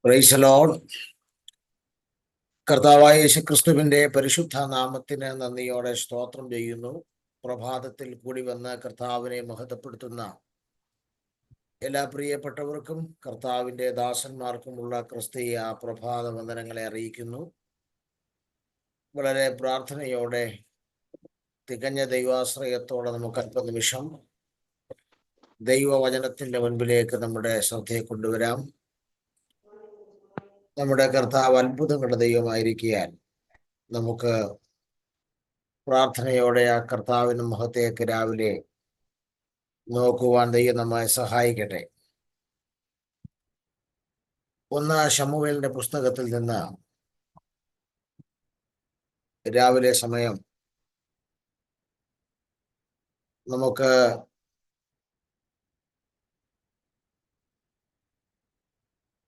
Praise Lord. കർത്താവായ യേശുക്രിസ്തുവിന്റെ പരിശുദ്ധ നാമത്തിന് നന്ദിയോടെ സ്തോത്രം ചെയ്യുന്നു. പ്രഭാതത്തിൽ കൂടി വന്ന് കർത്താവിനെ മഹത്വപ്പെടുത്തുന്ന എല്ലാ പ്രിയപ്പെട്ടവർക്കും കർത്താവിന്റെ ദാസന്മാർക്കുമുള്ള ക്രിസ്തീയ പ്രഭാത വന്ദനങ്ങളെ അറിയിക്കുന്നു. വളരെ പ്രാർത്ഥനയോടെ തികഞ്ഞ ദൈവാശ്രയത്തോടെ നമുക്ക് അല്പനിമിഷം ദൈവവചനത്തിന്റെ മുൻപിലേക്ക് നമ്മുടെ ശ്രദ്ധയെ കൊണ്ടുവരാം. നമ്മുടെ കർത്താവ് അത്ഭുതങ്ങളുടെ ദൈവമായിരിക്കാൻ നമുക്ക് പ്രാർത്ഥനയോടെ ആ കർത്താവിന് മുഖത്തേക്ക് രാവിലെ നോക്കുവാൻ ദൈവം നമ്മെ സഹായിക്കട്ടെ. 1 ശമൂവേലിന്റെ പുസ്തകത്തിൽ നിന്ന് രാവിലെ സമയം നമുക്ക്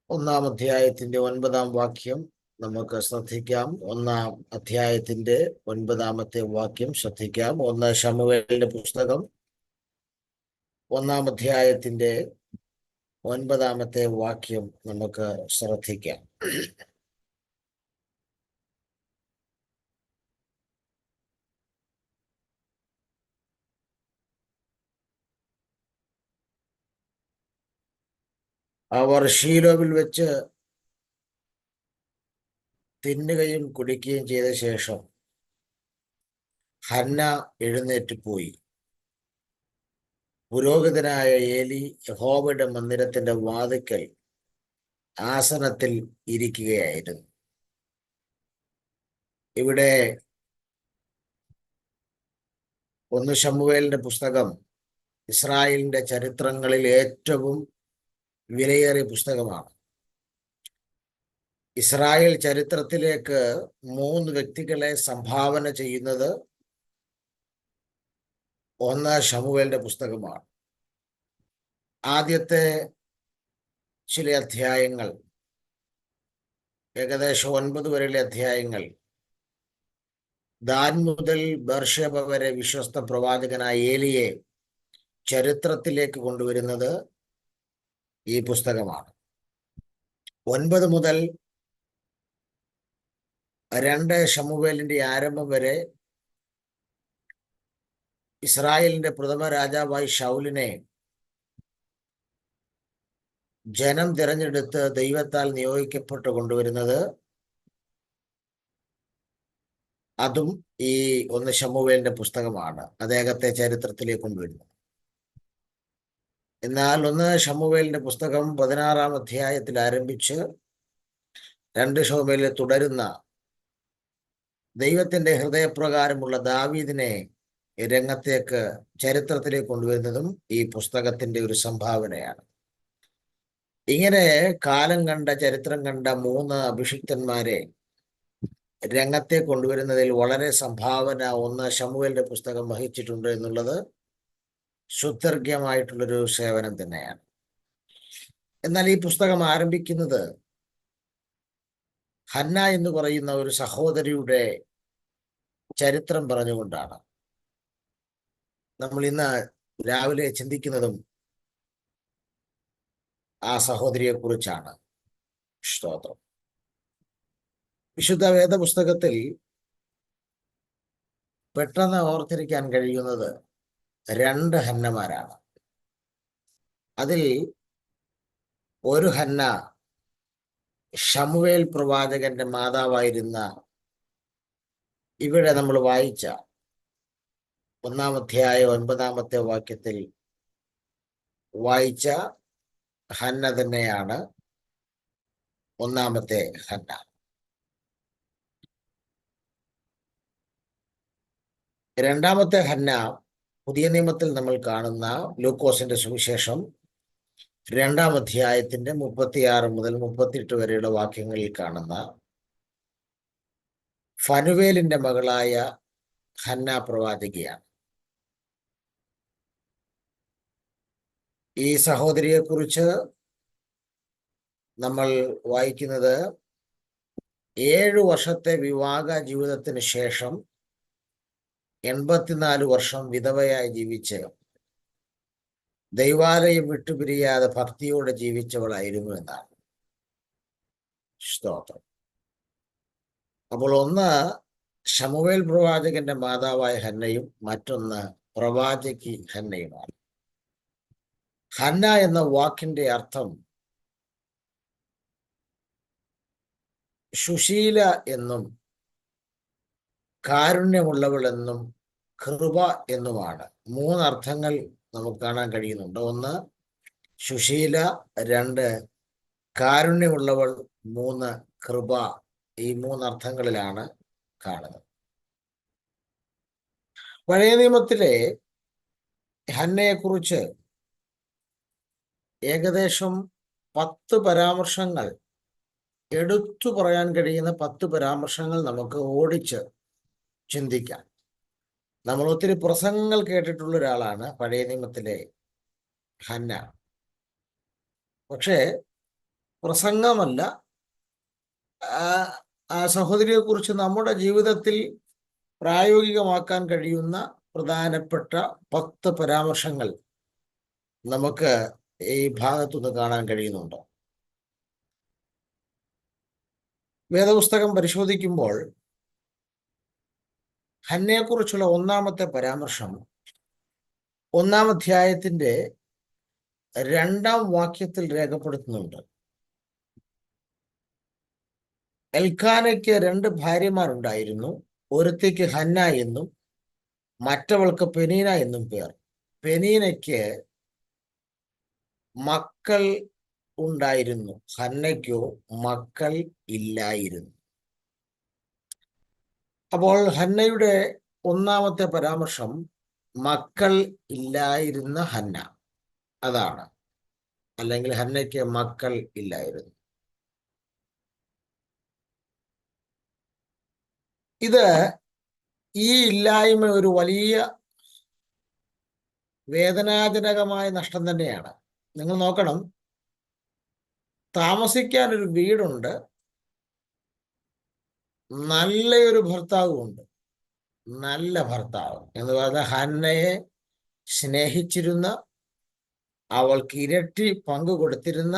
1 അധ്യായത്തിന്റെ 9 വാക്യം നമുക്ക് ശ്രദ്ധിക്കാം. 1 അധ്യായത്തിന്റെ 9 വാക്യം ശ്രദ്ധിക്കാം. 1 ശമൂവേലിന്റെ പുസ്തകം 1 അധ്യായത്തിന്റെ 9 വാക്യം നമുക്ക് ശ്രദ്ധിക്കാം. അവർ ശീലോവിൽ വെച്ച് തിന്നുകയും കുടിക്കുകയും ചെയ്ത ശേഷം ഹന്ന എഴുന്നേറ്റ് പോയി. പുരോഹിതനായ ഏലി യഹോവയുടെ മന്ദിരത്തിന്റെ വാതിക്കൽ ആസനത്തിൽ ഇരിക്കുകയായിരുന്നു. ഇവിടെ 1 ശമൂവേലിന്റെ പുസ്തകം ഇസ്രായേലിന്റെ ചരിത്രങ്ങളിൽ ഏറ്റവും വിലയേറിയ പുസ്തകമാണ്. ഇസ്രായേൽ ചരിത്രത്തിലേക്ക് 3 വ്യക്തികളെ സംഭാവന ചെയ്യുന്നത് 1 ശമൂവേലിന്റെ പുസ്തകമാണ്. ആദ്യത്തെ ചില അധ്യായങ്ങൾ, ഏകദേശം 9 വരെയുള്ള അധ്യായങ്ങൾ, ദാൻ മുതൽ ബർശേബ വരെ വിശ്വസ്ത പ്രവാചകനായ ഏലിയെ ചരിത്രത്തിലേക്ക് കൊണ്ടുവരുന്നത് ഈ പുസ്തകമാണ്. 9 മുതൽ 2 ശമൂവേലിന്റെ ആരംഭം വരെ ഇസ്രായേലിന്റെ പ്രഥമ രാജാവായി ശൗലിനെ ജനം തിരഞ്ഞെടുത്ത് ദൈവത്താൽ നിയോഗിക്കപ്പെട്ട് കൊണ്ടുവരുന്നത് അതും ഈ 1 ശമൂവേലിന്റെ പുസ്തകമാണ് അദ്ദേഹത്തെ ചരിത്രത്തിലേക്ക് കൊണ്ടുവരുന്നത്. എന്നാൽ 1 ശമൂവേലിന്റെ പുസ്തകം 16 അധ്യായത്തിൽ ആരംഭിച്ച് 2 ശമൂവേലിൽ തുടരുന്ന ദൈവത്തിന്റെ ഹൃദയപ്രകാരമുള്ള ദാവീദിനെ രംഗത്തേക്ക് ചരിത്രത്തിലേക്ക് കൊണ്ടുവരുന്നതും ഈ പുസ്തകത്തിന്റെ ഒരു സംഭാവനയാണ്. ഇങ്ങനെ കാലം കണ്ട, ചരിത്രം കണ്ട 3 അഭിഷിക്തന്മാരെ രംഗത്തെ കൊണ്ടുവരുന്നതിൽ വളരെ സംഭാവന 1 ശമൂവേലിന്റെ പുസ്തകം വഹിച്ചിട്ടുണ്ട് എന്നുള്ളത് സുദീർഘമായിട്ടുള്ളൊരു സേവനം തന്നെയാണ്. എന്നാൽ ഈ പുസ്തകം ആരംഭിക്കുന്നത് ഹന്ന എന്ന് പറയുന്ന ഒരു സഹോദരിയുടെ ചരിത്രം പറഞ്ഞുകൊണ്ടാണ്. നമ്മൾ ഇന്ന് രാവിലെ ചിന്തിക്കുന്നതും ആ സഹോദരിയെ കുറിച്ചാണ്. സ്തോത്രം. വിശുദ്ധ വേദപുസ്തകത്തിൽ പെട്ടെന്ന് ഓർത്തിരിക്കാൻ കഴിയുന്നത് 2 ഹന്നമാരാണ്. അതിൽ ഒരു ഹന്ന ശമൂവേൽ പ്രവാചകന്റെ മാതാവായിരുന്ന, ഇവിടെ നമ്മൾ വായിച്ച 1 അധ്യായം 9 വാക്യത്തിൽ വായിച്ച ഹന്ന തന്നെയാണ് 1 ഹന്ന. രണ്ടാമത്തെ ഹന്ന പുതിയ നിയമത്തിൽ നമ്മൾ കാണുന്ന ലൂക്കോസിന്റെ സുവിശേഷം 2 അധ്യായത്തിന്റെ 36 മുതൽ 38 വരെയുള്ള വാക്യങ്ങളിൽ കാണുന്ന ഫനുവേലിന്റെ മകളായ ഹന്ന പ്രവാചകിയാണ്. ഈ സഹോദരിയെ കുറിച്ച് നമ്മൾ വായിക്കുന്നത് 7 വർഷത്തെ വിവാഹ ജീവിതത്തിന് ശേഷം 84 വർഷം വിധവയായി ജീവിച്ച് ദൈവാലയം വിട്ടുപിരിയാതെ ഭക്തിയോടെ ജീവിച്ചവളായിരുന്നു എന്നാണ്. സ്തോത്രം. അപ്പോൾ ഒന്ന് ശമൂവേൽ പ്രവാചകന്റെ മാതാവായ ഹന്നയും മറ്റൊന്ന് പ്രവാചകി ഹന്നയുമാണ്. ഹന്ന എന്ന വാക്കിന്റെ അർത്ഥം സുശീല എന്നും കാരുണ്യമുള്ളവൾ എന്നും കൃപ എന്നുമാണ്. മൂന്നർത്ഥങ്ങൾ നമുക്ക് കാണാൻ കഴിയുന്നുണ്ട്. ഒന്ന് സുശീല, രണ്ട് കാരുണ്യമുള്ളവൾ, മൂന്ന് കൃപ. ഈ മൂന്നർത്ഥങ്ങളിലാണ് കാണുന്നത്. പഴയ നിയമത്തിലെ ഹന്നയെക്കുറിച്ച് ഏകദേശം 10 പരാമർശങ്ങൾ, എടുത്തു പറയാൻ കഴിയുന്ന 10 പരാമർശങ്ങൾ നമുക്ക് ഓടിച്ച് ചിന്തിക്കാം. നമ്മൾ ഒത്തിരി പ്രസംഗങ്ങൾ കേട്ടിട്ടുള്ള ഒരാളാണ് പഴയ നിയമത്തിലെ ഹന്ന. പക്ഷേ പ്രസംഗമല്ല, ആ സഹോദരിയെക്കുറിച്ച് നമ്മുടെ ജീവിതത്തിൽ പ്രായോഗികമാക്കാൻ കഴിയുന്ന പ്രധാനപ്പെട്ട 10 പരാമർശങ്ങൾ നമുക്ക് ഈ ഭാഗത്തുനിന്ന് കാണാൻ കഴിയുന്നുണ്ട്. വേദപുസ്തകം പരിശോധിക്കുമ്പോൾ ഹന്നയെക്കുറിച്ചുള്ള ഒന്നാമത്തെ പരാമർശം 1-ാം അധ്യായത്തിന്റെ 2-ാം വാക്യത്തിൽ രേഖപ്പെടുത്തുന്നുണ്ട്. എൽക്കാനയ്ക്ക് 2 ഭാര്യമാരുണ്ടായിരുന്നു. ഒരുത്തിക്ക് ഹന്ന എന്നും മറ്റവൾക്ക് പെനീന എന്നും പേർ. പെനീനയ്ക്ക് മക്കൾ ഉണ്ടായിരുന്നു, ഹന്നയ്ക്കോ മക്കൾ ഇല്ലായിരുന്നു. അപ്പോൾ ഹന്നയുടെ ഒന്നാമത്തെ പരാമർശം മക്കൾ ഇല്ലായിരുന്ന ഹന്ന, അതാണ്. അല്ലെങ്കിൽ ഹന്നയ്ക്ക് മക്കൾ ഇല്ലായിരുന്നു. ഇത് ഈ ഇല്ലായ്മ ഒരു വലിയ വേദനാജനകമായ നഷ്ടം തന്നെയാണ്. നിങ്ങൾ നോക്കണം, താമസിക്കാൻ ഒരു വീടുണ്ട്, നല്ലൊരു ഭർത്താവുമുണ്ട്. നല്ല ഭർത്താവ് എന്ന് പറഞ്ഞാൽ ഹന്നയെ സ്നേഹിച്ചിരുന്ന, അവൾക്ക് ഇരട്ടി പങ്ക് കൊടുത്തിരുന്ന,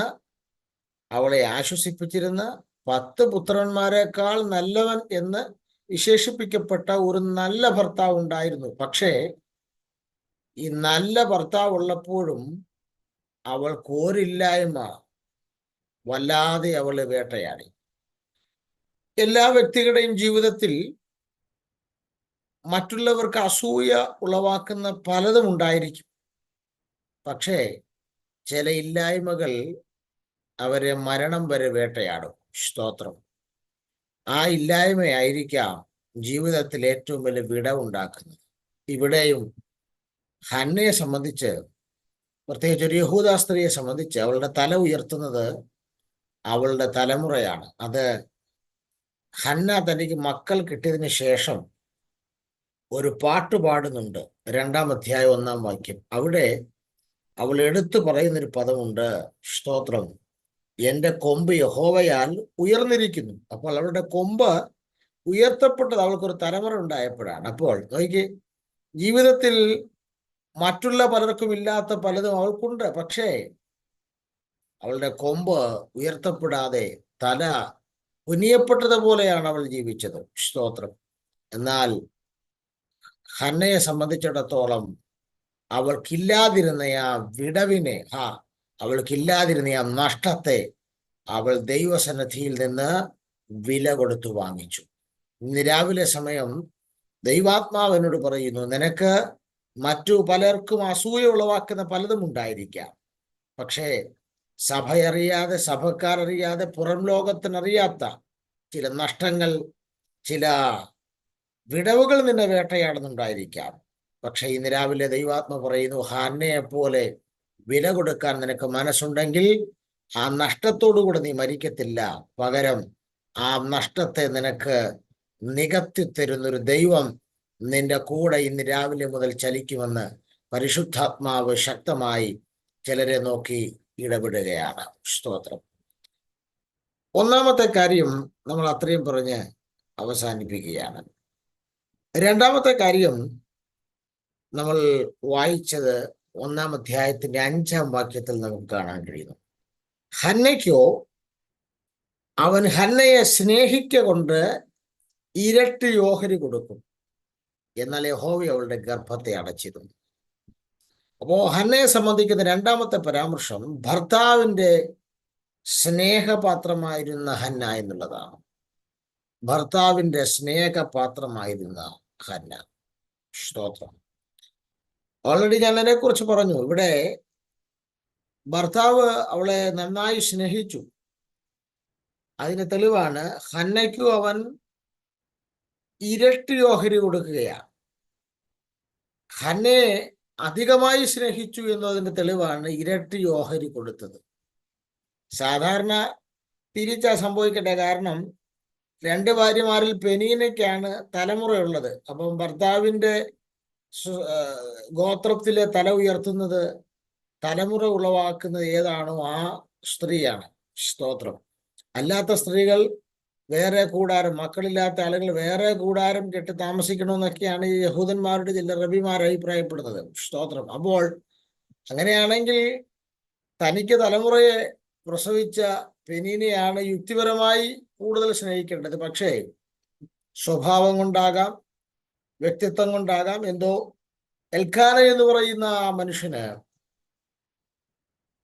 അവളെ ആശ്വസിപ്പിച്ചിരുന്ന, 10 പുത്രന്മാരെക്കാൾ നല്ലവൻ എന്ന് വിശേഷിപ്പിക്കപ്പെട്ട ഒരു നല്ല ഭർത്താവ് ഉണ്ടായിരുന്നു. പക്ഷേ ഈ നല്ല ഭർത്താവ് ഉള്ളപ്പോഴും അവൾക്ക് ഒരില്ലായ്മ വല്ലാതെ അവളെ വേട്ടയാടി. എല്ലാ വ്യക്തികളുടെയും ജീവിതത്തിൽ മറ്റുള്ളവർക്ക് അസൂയ ഉളവാക്കുന്ന പലതും ഉണ്ടായിരിക്കും. പക്ഷേ ചില ഇല്ലായ്മകൾ അവരെ മരണം വരെ വേട്ടയാടും. സ്തോത്രം. ആ ഇല്ലായ്മയായിരിക്കാം ജീവിതത്തിൽ ഏറ്റവും വലിയ വിടവുണ്ടാക്കുന്നത്. ഇവിടെയും ഹന്നയെ സംബന്ധിച്ച്, പ്രത്യേകിച്ച് ഒരു യഹൂദ സ്ത്രീയെ സംബന്ധിച്ച്, അവളുടെ തല ഉയർത്തുന്നത് അവളുടെ തലമുറയാണ്. അത് ഹന്ന തനിക്ക് മക്കൾ കിട്ടിയതിന് ശേഷം ഒരു പാട്ട് പാടുന്നുണ്ട്. 2-ാം അധ്യായം 1-ാം വാക്യം. അവിടെ അവൾ എടുത്തു പറയുന്നൊരു പദമുണ്ട്, സ്തോത്രം, എൻ്റെ കൊമ്പ് യഹോവയാൽ ഉയർന്നിരിക്കുന്നു. അപ്പോൾ അവളുടെ കൊമ്പ് ഉയർത്തപ്പെട്ടത് അവൾക്കൊരു തലമുറ ഉണ്ടായപ്പോഴാണ്. അപ്പോൾ നോക്കി, ജീവിതത്തിൽ മറ്റുള്ള പലർക്കും ഇല്ലാത്ത പലതും അവൾക്കുണ്ട്. പക്ഷേ അവളുടെ കൊമ്പ് ഉയർത്തപ്പെടാതെ തല കുനിയപ്പെട്ടതുപോലെയാണ് അവൾ ജീവിച്ചത്. സ്തോത്രം. എന്നാൽ ഹന്നയെ സംബന്ധിച്ചിടത്തോളം അവൾക്കില്ലാതിരുന്ന ആ വിടവിനെ, അവൾക്കില്ലാതിരുന്ന ആ നഷ്ടത്തെ അവൾ ദൈവസന്നിധിയിൽ നിന്ന് വില കൊടുത്തു വാങ്ങിച്ചു. ഇന്ന് രാവിലെ സമയം ദൈവാത്മാവിനോട് പറയുന്നു, നിനക്ക് മറ്റു പലർക്കും അസൂയ ഉളവാക്കുന്ന പലതും ഉണ്ടായിരിക്കാം. പക്ഷേ സഭയറിയാതെ, സഭക്കാരറിയാതെ, പുറം ലോകത്തിനറിയാത്ത ചില നഷ്ടങ്ങൾ, ചില വിടവുകൾ നിന്നെ വേട്ടയാടുന്നുണ്ടായിരിക്കാം. പക്ഷെ ഇന്ന് രാവിലെ ദൈവാത്മ പറയുന്നു, ഹന്നയെ പോലെ വില കൊടുക്കാൻ നിനക്ക് മനസ്സുണ്ടെങ്കിൽ ആ നഷ്ടത്തോടുകൂടെ നീ മരിക്കത്തില്ല. പകരം ആ നഷ്ടത്തെ നിനക്ക് നികത്തി തരുന്നൊരു ദൈവം നിന്റെ കൂടെ ഇന്ന് രാവിലെ മുതൽ ചലിക്കുമെന്ന് പരിശുദ്ധാത്മാവ് ശക്തമായി ചിലരെ നോക്കി ഇടപെടുകയാണ്. സ്തോത്രം. ഒന്നാമത്തെ കാര്യം നമ്മൾ അത്രയും പറഞ്ഞ് അവസാനിപ്പിക്കുകയാണ്. 2-ാമത്തെ കാര്യം നമ്മൾ വായിച്ചത് 1-ാം അധ്യായത്തിന്റെ 5-ാം വാക്യത്തിൽ നമുക്ക് കാണാൻ കഴിയുന്നു. ഹന്നയ്ക്കോ അവൻ ഹന്നയെ സ്നേഹിക്കൊണ്ട് ഇരട്ടി ഓഹരി കൊടുക്കും, എന്നാൽ യഹോവ അവളുടെ ഗർഭത്തെ അടച്ചിരുന്നു. അപ്പോ ഹന്നയെ സംബന്ധിക്കുന്ന രണ്ടാമത്തെ പരാമർശം ഭർത്താവിൻ്റെ സ്നേഹപാത്രമായിരുന്ന ഹന്ന എന്നുള്ളതാണ്. ഭർത്താവിൻ്റെ സ്നേഹപാത്രമായിരുന്ന ഹന്ന. സ്തോത്രം. ഓൾറെഡി ഞാൻ അതിനെക്കുറിച്ച് പറഞ്ഞു. ഇവിടെ ഭർത്താവ് അവളെ നന്നായി സ്നേഹിച്ചു. അതിന് തെളിവാണ് ഹന്നയ്ക്കും അവൻ ഇരട്ടി ഓഹരി കൊടുക്കുകയാണ്. ഹന്നയെ അധികമായി സ്നേഹിച്ചു എന്നതിന്റെ തെളിവാണ് ഇരട്ടി ഓഹരി കൊടുത്തത്. സാധാരണ തിരിച്ചാ സംഭവിക്കട്ടെ. കാരണം രണ്ട് ഭാര്യമാരിൽ പെനീനയ്ക്കാണ് തലമുറയുള്ളത്. അപ്പം ഭർത്താവിൻ്റെ ഗോത്രത്തിലെ തല ഉയർത്തുന്നത്, തലമുറ ഉളവാക്കുന്നത് ഏതാണോ ആ സ്ത്രീയാണ്. സ്തോത്രം. അല്ലാത്ത സ്ത്രീകൾ വേറെ കൂടാരം, മക്കളില്ലാത്ത ആളുകൾ വേറെ കൂടാരം കെട്ടി താമസിക്കണമെന്നൊക്കെയാണ് ഈ യഹൂദന്മാരുടെ ചില റബിമാർ അഭിപ്രായപ്പെടുന്നത്. സ്തോത്രം. അപ്പോൾ അങ്ങനെയാണെങ്കിൽ തനിക്ക് തലമുറയെ പ്രസവിച്ച പെനീനെയാണ് യുക്തിപരമായി കൂടുതൽ സ്നേഹിക്കേണ്ടത്. പക്ഷേ സ്വഭാവം കൊണ്ടാകാം, വ്യക്തിത്വം കൊണ്ടാകാം, എന്തോ എൽക്കാന എന്ന് പറയുന്ന ആ മനുഷ്യന്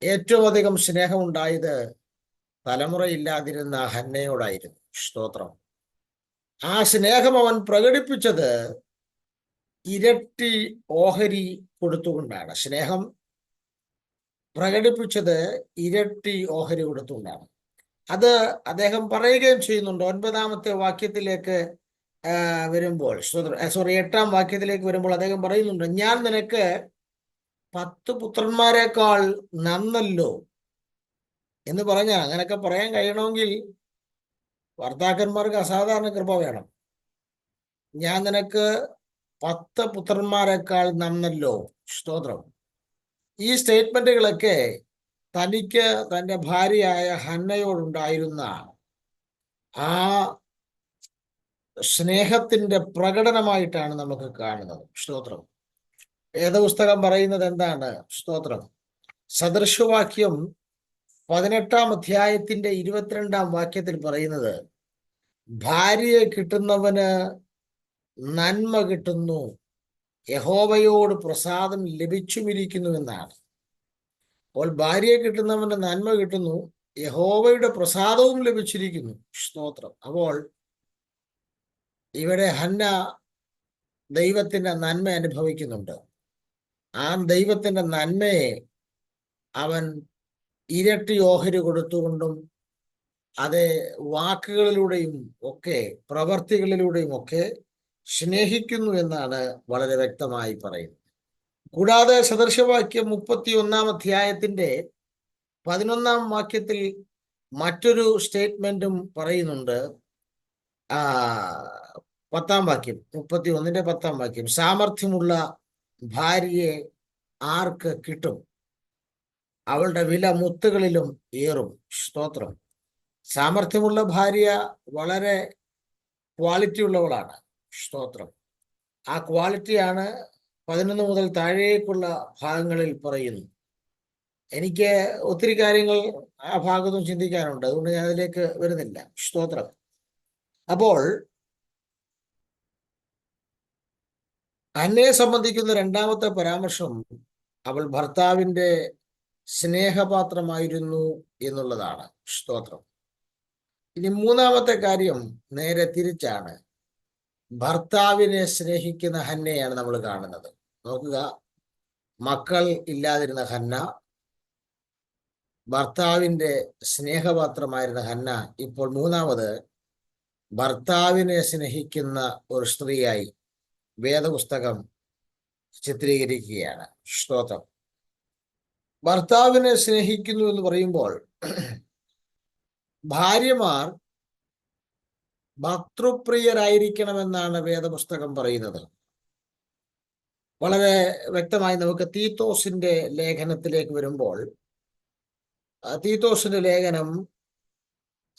ഏറ്റവും അധികം സ്നേഹമുണ്ടായത് തലമുറയില്ലാതിരുന്ന ഹന്നയോടായിരുന്നു. സ്തോത്രം. ആ സ്നേഹം അവൻ പ്രകടിപ്പിച്ചത് ഇരട്ടി ഓഹരി കൊടുത്തുകൊണ്ടാണ്. സ്നേഹം പ്രകടിപ്പിച്ചത് ഇരട്ടി ഓഹരി കൊടുത്തുകൊണ്ടാണ്. അത് അദ്ദേഹം പറയുകയും ചെയ്യുന്നുണ്ട്. 9-ാമത്തെ വാക്യത്തിലേക്ക് വരുമ്പോൾ, 8-ാം വാക്യത്തിലേക്ക് വരുമ്പോൾ അദ്ദേഹം പറയുന്നുണ്ട്, ഞാൻ നിനക്ക് 10 പുത്രന്മാരെക്കാൾ നന്നല്ലോ എന്ന് പറഞ്ഞാൽ, അങ്ങനെയൊക്കെ പറയാൻ കഴിയണമെങ്കിൽ ഭർത്താക്കന്മാർക്ക് അസാധാരണ കൃപ വേണം. ഞാൻ നിനക്ക് 10 പുത്രന്മാരെക്കാൾ നന്നല്ലോ. സ്തോത്രം. ഈ സ്റ്റേറ്റ്മെന്റുകളൊക്കെ തനിക്ക് തൻ്റെ ഭാര്യയായ ഹന്നയോടുണ്ടായിരുന്ന ആ സ്നേഹത്തിന്റെ പ്രകടനമായിട്ടാണ് നമുക്ക് കാണുന്നത്. സ്തോത്രം. വേദപുസ്തകം പറയുന്നത് എന്താണ്? സ്തോത്രം. സദൃശവാക്യം 18-ാം അധ്യായത്തിന്റെ 22-ാം വാക്യത്തിൽ പറയുന്നത്, ഭാര്യയെ കിട്ടുന്നവന് നന്മ കിട്ടുന്നു, യഹോവയോട് പ്രസാദം ലഭിച്ചുമിരിക്കുന്നു എന്നാണ്. അപ്പോൾ ഭാര്യയെ കിട്ടുന്നവന് നന്മ കിട്ടുന്നു, യഹോവയുടെ പ്രസാദവും ലഭിച്ചിരിക്കുന്നു. സ്തോത്രം. അപ്പോൾ ഇവിടെ ഹന്ന ദൈവത്തിന്റെ നന്മ അനുഭവിക്കുന്നുണ്ട്. ആ ദൈവത്തിന്റെ നന്മയെ അവൻ ഇരട്ടി ഓഹരി കൊടുത്തുകൊണ്ടും അത് വാക്കുകളിലൂടെയും ഒക്കെ പ്രവർത്തികളിലൂടെയും ഒക്കെ സ്നേഹിക്കുന്നു എന്നാണ് വളരെ വ്യക്തമായി പറയുന്നത്. കൂടാതെ സദൃശവാക്യം 31-ാം അധ്യായത്തിന്റെ 11-ാം വാക്യത്തിൽ മറ്റൊരു സ്റ്റേറ്റ്മെന്റും പറയുന്നുണ്ട്. 10-ാം വാക്യം, 31-ന്റെ 10-ാം വാക്യം, സാമർഥ്യമുള്ള ഭാര്യയെ ആർക്ക് കിട്ടും, അവളുടെ വില മുത്തുകളിലും ഏറും. സ്തോത്രം. സാമർഥ്യമുള്ള ഭാര്യ വളരെ ക്വാളിറ്റി ഉള്ളവളാണ്. സ്തോത്രം. ആ ക്വാളിറ്റിയാണ് 11 മുതൽ താഴേക്കുള്ള ഭാഗങ്ങളിൽ പറയുന്നു. എനിക്ക് ഒത്തിരി കാര്യങ്ങൾ ആ ഭാഗത്തും ചിന്തിക്കാനുണ്ട്, അതുകൊണ്ട് ഞാൻ അതിലേക്ക് വരുന്നില്ല. സ്തോത്രം. അപ്പോൾ ഹന്നയെ സംബന്ധിക്കുന്ന രണ്ടാമത്തെ പരാമർശം അവൾ ഭർത്താവിൻ്റെ സ്നേഹപാത്രമായിരുന്നു എന്നുള്ളതാണ്. സ്തോത്രം. ഇനി മൂന്നാമത്തെ കാര്യം നേരെ തിരിച്ചാണ്. ഭർത്താവിനെ സ്നേഹിക്കുന്ന ഹന്നയാണ് നമ്മൾ കാണുന്നത്. നോക്കുക, മക്കൾ ഇല്ലാതിരുന്ന ഹന്ന, ഭർത്താവിൻ്റെ സ്നേഹപാത്രമായിരുന്ന ഹന്ന, ഇപ്പോൾ മൂന്നാമത് ഭർത്താവിനെ സ്നേഹിക്കുന്ന ഒരു സ്ത്രീയായി വേദപുസ്തകം ചിത്രീകരിക്കുകയാണ്. സ്തോത്രം. ഭർത്താവിനെ സ്നേഹിക്കുന്നു എന്ന് പറയുമ്പോൾ ഭാര്യമാർ ഭർതൃപ്രിയരായിരിക്കണമെന്നാണ് വേദപുസ്തകം പറയുന്നത്. വളരെ വ്യക്തമായി നമുക്ക് തീത്തോസിന്റെ ലേഖനത്തിലേക്ക് വരുമ്പോൾ, തീത്തോസിന്റെ ലേഖനം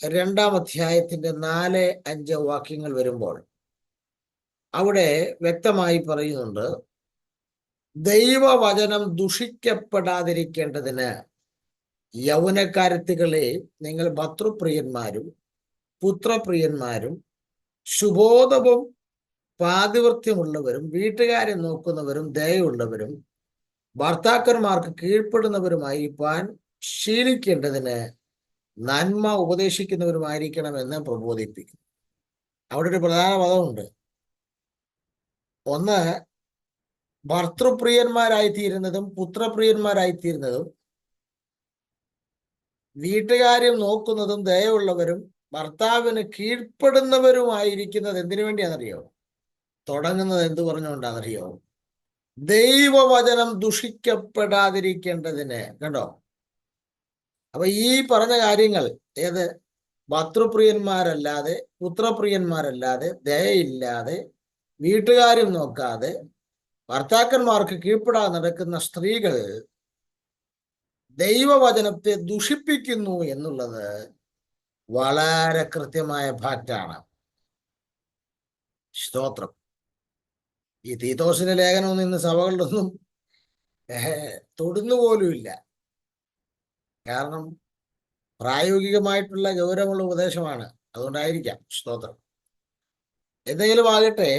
2-ാം അധ്യായത്തിന്റെ 4-5 വാക്യങ്ങൾ വരുമ്പോൾ അവിടെ വ്യക്തമായി പറയുന്നുണ്ട്, ദൈവവചനം ദുഷിക്കപ്പെടാതിരിക്കേണ്ടതിന് യൗവനക്കാരത്തികളെ നിങ്ങൾ ഭർതൃപ്രിയന്മാരും പുത്രപ്രിയന്മാരും സുബോധവും പാതിവൃത്യമുള്ളവരും വീട്ടുകാരെ നോക്കുന്നവരും ദയയുള്ളവരും ഭർത്താക്കന്മാർക്ക് കീഴ്പ്പെടുന്നവരുമായിരിക്കാൻ ശീലിക്കേണ്ടതിന് നന്മ ഉപദേശിക്കുന്നവരുമായിരിക്കണമെന്ന് പ്രബോധിപ്പിക്കും. അവിടെ ഒരു പ്രധാന പദമുണ്ട്. ഒന്ന്, ഭർത്തൃപ്രിയന്മാരായിത്തീരുന്നതും പുത്രപ്രിയന്മാരായിത്തീരുന്നതും വീട്ടുകാര്യം നോക്കുന്നതും ദയവുള്ളവരും ഭർത്താവിന് കീഴ്പ്പെടുന്നവരുമായിരിക്കുന്നത് എന്തിനു വേണ്ടിയാണെന്നറിയോ? തുടങ്ങുന്നത് എന്ത് പറഞ്ഞുകൊണ്ടാണെന്നറിയോ? ദൈവവചനം ദുഷിക്കപ്പെടാതിരിക്കേണ്ടതിന്. കണ്ടോ? അപ്പൊ ഈ പറഞ്ഞ കാര്യങ്ങൾ ഏത്? ഭർത്തൃപ്രിയന്മാരല്ലാതെ പുത്രപ്രിയന്മാരല്ലാതെ ദയയില്ലാതെ വീട്ടുകാരും നോക്കാതെ ഭർത്താക്കന്മാർക്ക് കീഴ്പ്പെടാതെ നടക്കുന്ന സ്ത്രീകൾ ദൈവവചനത്തെ ദുഷിപ്പിക്കുന്നു എന്നുള്ളത് വളരെ കൃത്യമായ ഫാക്റ്റാണ്. സ്തോത്രം. ഈ തീത്തോസിന്റെ ലേഖനമൊന്നും ഇന്ന് സഭകളിലൊന്നും തൊടുന്നുപോലുമില്ല. കാരണം പ്രായോഗികമായിട്ടുള്ള ഗൗരവമുള്ള ഉപദേശമാണ്. അതുകൊണ്ടായിരിക്കാം. സ്തോത്രം. എന്തെങ്കിലും ആകട്ടെ,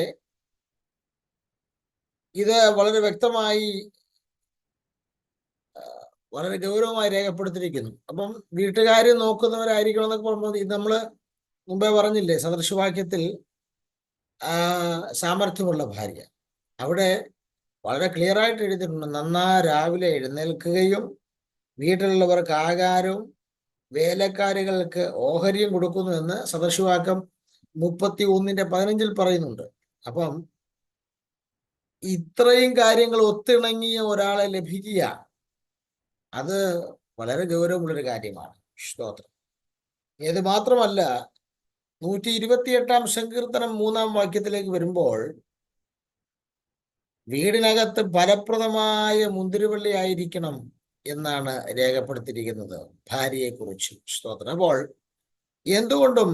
ഇത് വളരെ വ്യക്തമായി വളരെ ഗൗരവമായി രേഖപ്പെടുത്തിയിരിക്കുന്നു. അപ്പം വീട്ടുകാര്യം നോക്കുന്നവരായിരിക്കണം എന്നൊക്കെ പറയുമ്പോൾ ഇത് നമ്മൾ മുമ്പേ പറഞ്ഞില്ലേ, സദൃശവാക്യത്തിൽ സാമർഥ്യമുള്ള ഭാര്യ. അവിടെ വളരെ ക്ലിയർ ആയിട്ട് എഴുതിയിട്ടുണ്ട്, നന്നാ രാവിലെ എഴുന്നേൽക്കുകയും വീട്ടിലുള്ളവർക്ക് ആഹാരവും വേലക്കാരികൾക്ക് ഓഹരിയും കൊടുക്കുന്നു എന്ന് സദൃശവാക്യം 31:15 പറയുന്നുണ്ട്. അപ്പം ഇത്രയും കാര്യങ്ങൾ ഒത്തിണങ്ങിയ ഒരാളെ ലഭിക്കുക, അത് വളരെ ഗൗരവമുള്ളൊരു കാര്യമാണ്. സ്തോത്രം. ഇത് മാത്രമല്ല, 128 സങ്കീർത്തനം 3 വാക്യത്തിലേക്ക് വരുമ്പോൾ വീടിനകത്ത് ഫലപ്രദമായ മുന്തിരിവള്ളി ആയിരിക്കണം എന്നാണ് രേഖപ്പെടുത്തിയിരിക്കുന്നത് ഭാര്യയെക്കുറിച്ച്. സ്തോത്രം. അപ്പോൾ എന്തുകൊണ്ടും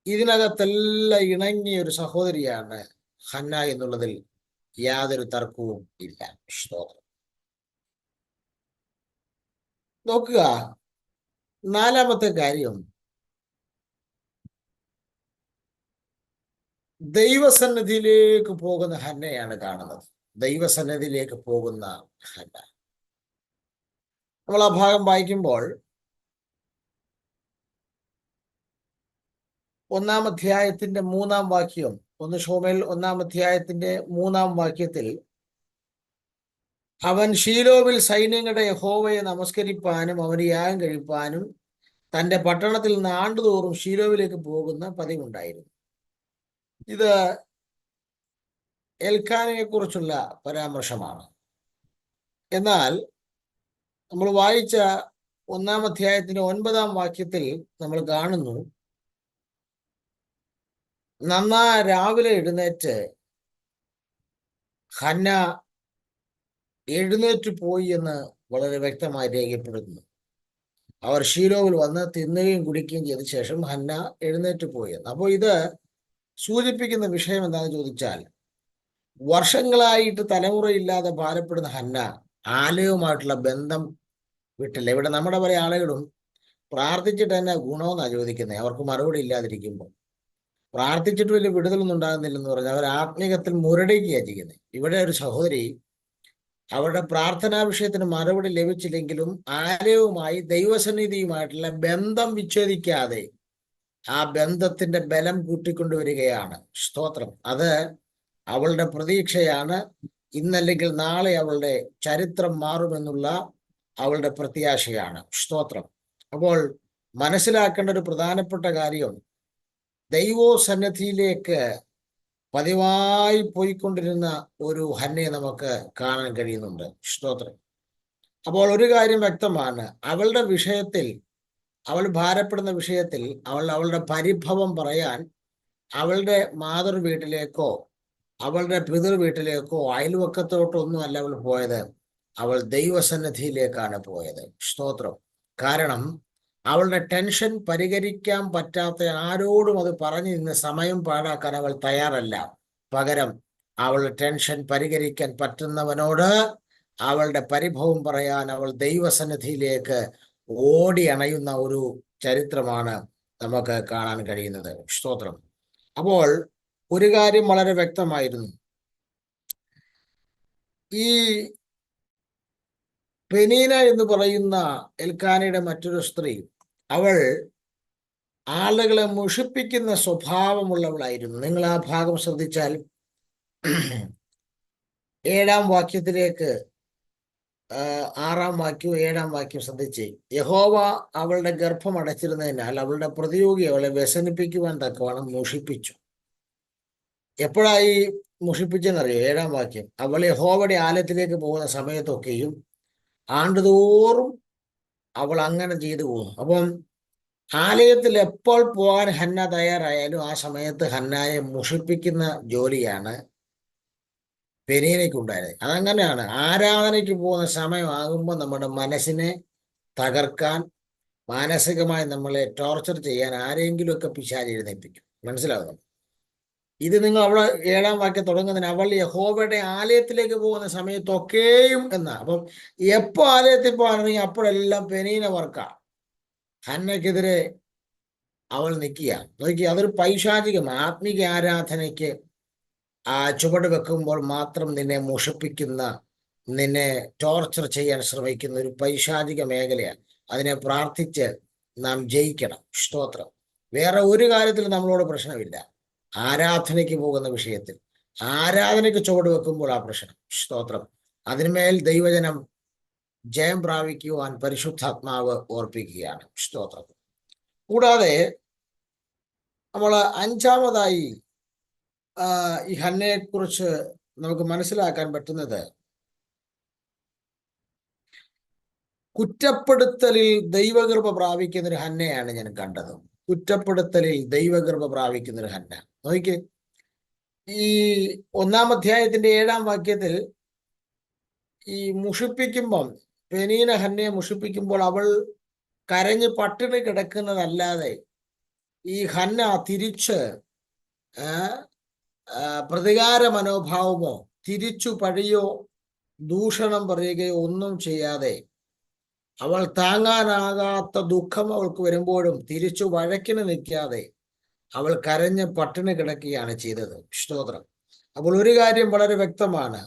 ഇതിനകത്തെല്ലാം ഇണങ്ങിയ ഒരു സഹോദരിയാണ് ഹന്ന എന്നുള്ളതിൽ യാതൊരു തർക്കവും ഇല്ല. സ്തോത്രം. നോക്കുക, 4-ാമത്തെ കാര്യം, ദൈവസന്നിധിയിലേക്ക് പോകുന്ന ഹന്നയാണ് കാണുന്നത്. ദൈവസന്നിധിയിലേക്ക് പോകുന്ന ഹന്ന. നമ്മൾ ആ ഭാഗം വായിക്കുമ്പോൾ 1-ാം അധ്യായത്തിന്റെ 3-ാം വാക്യം, 1 ശമൂവേൽ 1-ാം അധ്യായത്തിന്റെ 3-ാം വാക്യത്തിൽ, അവൻ ശീലോവിൽ സൈന്യങ്ങളുടെ യഹോവയെ നമസ്കരിപ്പാനും അവന് യാഗം കഴിപ്പാനും തന്റെ പട്ടണത്തിൽ നിന്ന് ആണ്ടുതോറും ശീലോവിലേക്ക് പോകുന്ന പതിവുണ്ടായിരുന്നു. ഇത് എൽക്കാനയെ കുറിച്ചുള്ള പരാമർശമാണ്. എന്നാൽ നമ്മൾ വായിച്ച 1-ാം അധ്യായത്തിന്റെ 9-ാം വാക്യത്തിൽ നമ്മൾ കാണുന്നു, നന്നാ രാവിലെ എഴുന്നേറ്റ് ഹന്ന എഴുന്നേറ്റ് പോയി എന്ന് വളരെ വ്യക്തമായി രേഖപ്പെടുത്തുന്നു. അവർ ശീലോവിൽ വന്ന് തിന്നുകയും കുടിക്കുകയും ചെയ്ത ശേഷം ഹന്ന എഴുന്നേറ്റ് പോയി എന്ന്. അപ്പോൾ ഇത് സൂചിപ്പിക്കുന്ന വിഷയം എന്താണെന്ന് ചോദിച്ചാൽ, വർഷങ്ങളായിട്ട് തലമുറയില്ലാതെ ഭാരപ്പെടുന്ന ഹന്ന ആലയവുമായിട്ടുള്ള ബന്ധം വിട്ടില്ല. ഇവിടെ നമ്മുടെ പല ആളുകളും പ്രാർത്ഥിച്ചിട്ട് തന്നെ ഗുണമെന്നാണ് ചോദിക്കുന്നത്. അവർക്ക് മറുപടി ഇല്ലാതിരിക്കുമ്പോൾ പ്രാർത്ഥിച്ചിട്ട് വലിയ വിടുതലൊന്നും ഉണ്ടാകുന്നില്ലെന്ന് പറഞ്ഞാൽ അവർ ആത്മീയത്തിൽ മുരടിക്കുകയാണ് ചെയ്യുന്നത്. ഇവിടെ ഒരു സഹോദരി അവരുടെ പ്രാർത്ഥനാ വിഷയത്തിന് മറുപടി ലഭിച്ചില്ലെങ്കിലും ആലയവുമായി ദൈവസന്നിധിയുമായിട്ടുള്ള ബന്ധം വിച്ഛേദിക്കാതെ ആ ബന്ധത്തിന്റെ ബലം കൂട്ടിക്കൊണ്ടുവരികയാണ്. സ്തോത്രം. അത് അവളുടെ പ്രതീക്ഷയാണ്. ഇന്നല്ലെങ്കിൽ നാളെ അവളുടെ ചരിത്രം മാറുമെന്നുള്ള അവളുടെ പ്രത്യാശയാണ്. സ്തോത്രം. അപ്പോൾ മനസ്സിലാക്കേണ്ട ഒരു പ്രധാനപ്പെട്ട കാര്യം, ദൈവസന്നിധിയിലേക്ക് പതിവായി പോയിക്കൊണ്ടിരുന്ന ഒരു ഹന്നയെ നമുക്ക് കാണാൻ കഴിയുന്നുണ്ട്. സ്തോത്രം. അപ്പോൾ ഒരു കാര്യം വ്യക്തമാണ്, അവളുടെ വിഷയത്തിൽ, അവൾ ഭാരപ്പെടുന്ന വിഷയത്തിൽ അവളുടെ പരിഭവം പറയാൻ അവളുടെ മാതൃ വീട്ടിലേക്കോ അവളുടെ പിതൃ വീട്ടിലേക്കോ അയൽവക്കത്തോട്ടോ ഒന്നും അല്ല അവൾ പോയത്. അവൾ ദൈവസന്നിധിയിലേക്കാണ് പോയത്. സ്തോത്രം. കാരണം അവളുടെ ടെൻഷൻ പരിഹരിക്കാൻ പറ്റാത്ത ആരോടും അത് പറഞ്ഞു നിന്ന് സമയം പാഴാക്കാൻ അവൾ തയ്യാറല്ല. പകരം അവളുടെ ടെൻഷൻ പരിഹരിക്കാൻ പറ്റുന്നവനോട് അവളുടെ പരിഭവം പറയാൻ അവൾ ദൈവസന്നിധിയിലേക്ക് ഓടി അണയുന്ന ഒരു ചരിത്രമാണ് നമുക്ക് കാണാൻ കഴിയുന്നത്. സ്തോത്രം. അപ്പോൾ ഒരു കാര്യം വളരെ വ്യക്തമായിരുന്നു. ഈ പെനീന എന്ന് പറയുന്ന എൽക്കാനയുടെ മറ്റൊരു സ്ത്രീ, അവൾ ആളുകളെ മുഷിപ്പിക്കുന്ന സ്വഭാവമുള്ളവളായിരുന്നു. നിങ്ങൾ ആ ഭാഗം ശ്രദ്ധിച്ചാൽ 7-ാം വാക്യത്തിലേക്ക് 6-ാം വാക്യവും 7-ാം വാക്യം ശ്രദ്ധിച്ച്, യഹോവ അവളുടെ ഗർഭം അടച്ചിരുന്നതിനാൽ അവളുടെ പ്രതിയോഗി അവളെ വ്യസനിപ്പിക്കുവാൻ തക്കവണ്ണം മുഷിപ്പിച്ചു. എപ്പോഴായി മുഷിപ്പിച്ചെന്നറിയോ? 7-ാം വാക്യം, അവൾ യഹോവയുടെ ആലയത്തിലേക്ക് പോകുന്ന സമയത്തൊക്കെയും ആണ്ടുതോറും അവൾ അങ്ങനെ ചെയ്തു പോകും. അപ്പം ആലയത്തിൽ എപ്പോൾ പോകാൻ ഹന്ന തയ്യാറായാലും ആ സമയത്ത് ഹന്നായെ മുഷിപ്പിക്കുന്ന ജോലിയാണ് പെനീനയ്ക്കുണ്ടായത്. അതങ്ങനെയാണ്. ആരാധനയ്ക്ക് പോകുന്ന സമയമാകുമ്പോൾ നമ്മുടെ മനസ്സിനെ തകർക്കാൻ, മാനസികമായി നമ്മളെ ടോർച്ചർ ചെയ്യാൻ ആരെങ്കിലുമൊക്കെ പിശാച് എഴുന്നേൽപ്പിക്കും. മനസ്സിലാവുന്നു? ഇത് നിങ്ങൾ അവിടെ 7-ാം വാക്യം തുടങ്ങുന്നതിന് അവൾ യഹോവയുടെ ആലയത്തിലേക്ക് പോകുന്ന സമയത്തൊക്കെയും എന്നാ. അപ്പം എപ്പോ ആലയത്തിൽ പോകാണെങ്കിൽ അപ്പോഴെല്ലാം പെനീന വർക്കാ. ഹന്നയ്ക്കെതിരെ അവൾ നിൽക്കുക. നോക്കി, അതൊരു പൈശാചികം. ആത്മീക ആരാധനയ്ക്ക് ചുവട് വെക്കുമ്പോൾ മാത്രം നിന്നെ മുഷിപ്പിക്കുന്ന, നിന്നെ ടോർച്ചർ ചെയ്യാൻ ശ്രമിക്കുന്ന ഒരു പൈശാചിക മേഖലയാണ്. അതിനെ പ്രാർത്ഥിച്ച് നാം ജയിക്കണം. സ്തോത്രം. വേറെ ഒരു കാര്യത്തിൽ നമ്മളോട് പ്രശ്നമില്ല. ആരാധനയ്ക്ക് പോകുന്ന വിഷയത്തിൽ, ആരാധനയ്ക്ക് ചുവട് വെക്കുമ്പോൾ ആ പ്രശ്നം. സ്തോത്രം. അതിന്മേൽ ദൈവജനം ജയം പ്രാപിക്കുവാൻ പരിശുദ്ധാത്മാവ് ഓർപ്പിക്കുകയാണ്. സ്തോത്രം. കൂടാതെ നമ്മൾ 5-ാമതായി ഈ ഹന്നയെ കുറിച്ച് നമുക്ക് മനസ്സിലാക്കാൻ പറ്റുന്നത്, കുറ്റപ്പെടുത്തലിൽ ദൈവകൃപ പ്രാപിക്കുന്ന ഒരു ഹന്നയാണ് ഞാൻ കണ്ടത്. കുറ്റപ്പെടുത്തലിൽ ദൈവകൃപ പ്രാപിക്കുന്ന ഒരു ഹന്ന. നോക്കി, ഈ 1-ാം അധ്യായത്തിന്റെ 7-ാം വാക്യത്തിൽ ഈ മുഷിപ്പിക്കുമ്പം, പെനീന ഹന്നയെ മുഷിപ്പിക്കുമ്പോൾ അവൾ കരഞ്ഞ് പട്ടിണി കിടക്കുന്നതല്ലാതെ ഈ ഹന്ന തിരിച്ച് പ്രതികാര മനോഭാവമോ തിരിച്ചു പഴിയോ ദൂഷണം പറയുകയോ ഒന്നും ചെയ്യാതെ, അവൾ താങ്ങാനാകാത്ത ദുഃഖം അവൾക്ക് വരുമ്പോഴും തിരിച്ചു വഴക്കിന് നിൽക്കാതെ അവൾ കരഞ്ഞ് പട്ടിണി കിടക്കുകയാണ് ചെയ്തത്. സ്തോത്രം. അപ്പോൾ ഒരു കാര്യം വളരെ വ്യക്തമാണ്.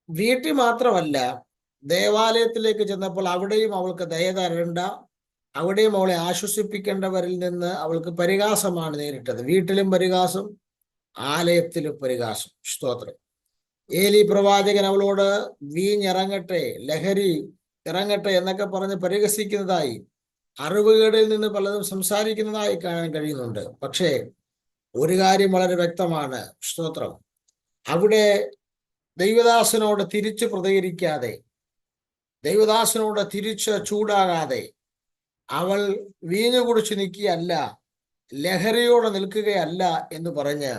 വീട്ടിൽ മാത്രമല്ല, ദേവാലയത്തിലേക്ക് ചെന്നപ്പോൾ അവിടെയും അവൾക്ക് ദയ തരേണ്ട, അവിടെയും അവളെ ആശ്വസിപ്പിക്കേണ്ടവരിൽ നിന്ന് അവൾക്ക് പരിഹാസമാണ് നേരിട്ടത്. വീട്ടിലും പരിഹാസം, ആലയത്തിലും പരിഹാസം. സ്തോത്രം. ഏലി പ്രവാചകൻ അവളോട് വീഞ്ഞിറങ്ങട്ടെ, ലഹരി ഇറങ്ങട്ടെ എന്നൊക്കെ പറഞ്ഞ് പരിഹസിക്കുന്നതായി, അറിവുകേടിൽ നിന്ന് പലതും സംസാരിക്കുന്നതായി കാണാൻ കഴിയുന്നുണ്ട്. പക്ഷേ ഒരു കാര്യം വളരെ വ്യക്തമാണ്. സ്തോത്രം. അവിടെ ദൈവദാസനോട് തിരിച്ചു പ്രതികരിക്കാതെ, ദൈവദാസനോട് തിരിച്ച് ചൂടാകാതെ, അവൾ വീഞ്ഞു കുടിച്ച് നിൽക്കുകയല്ല, ലഹരിയോടെ നിൽക്കുകയല്ല എന്ന് പറഞ്ഞ്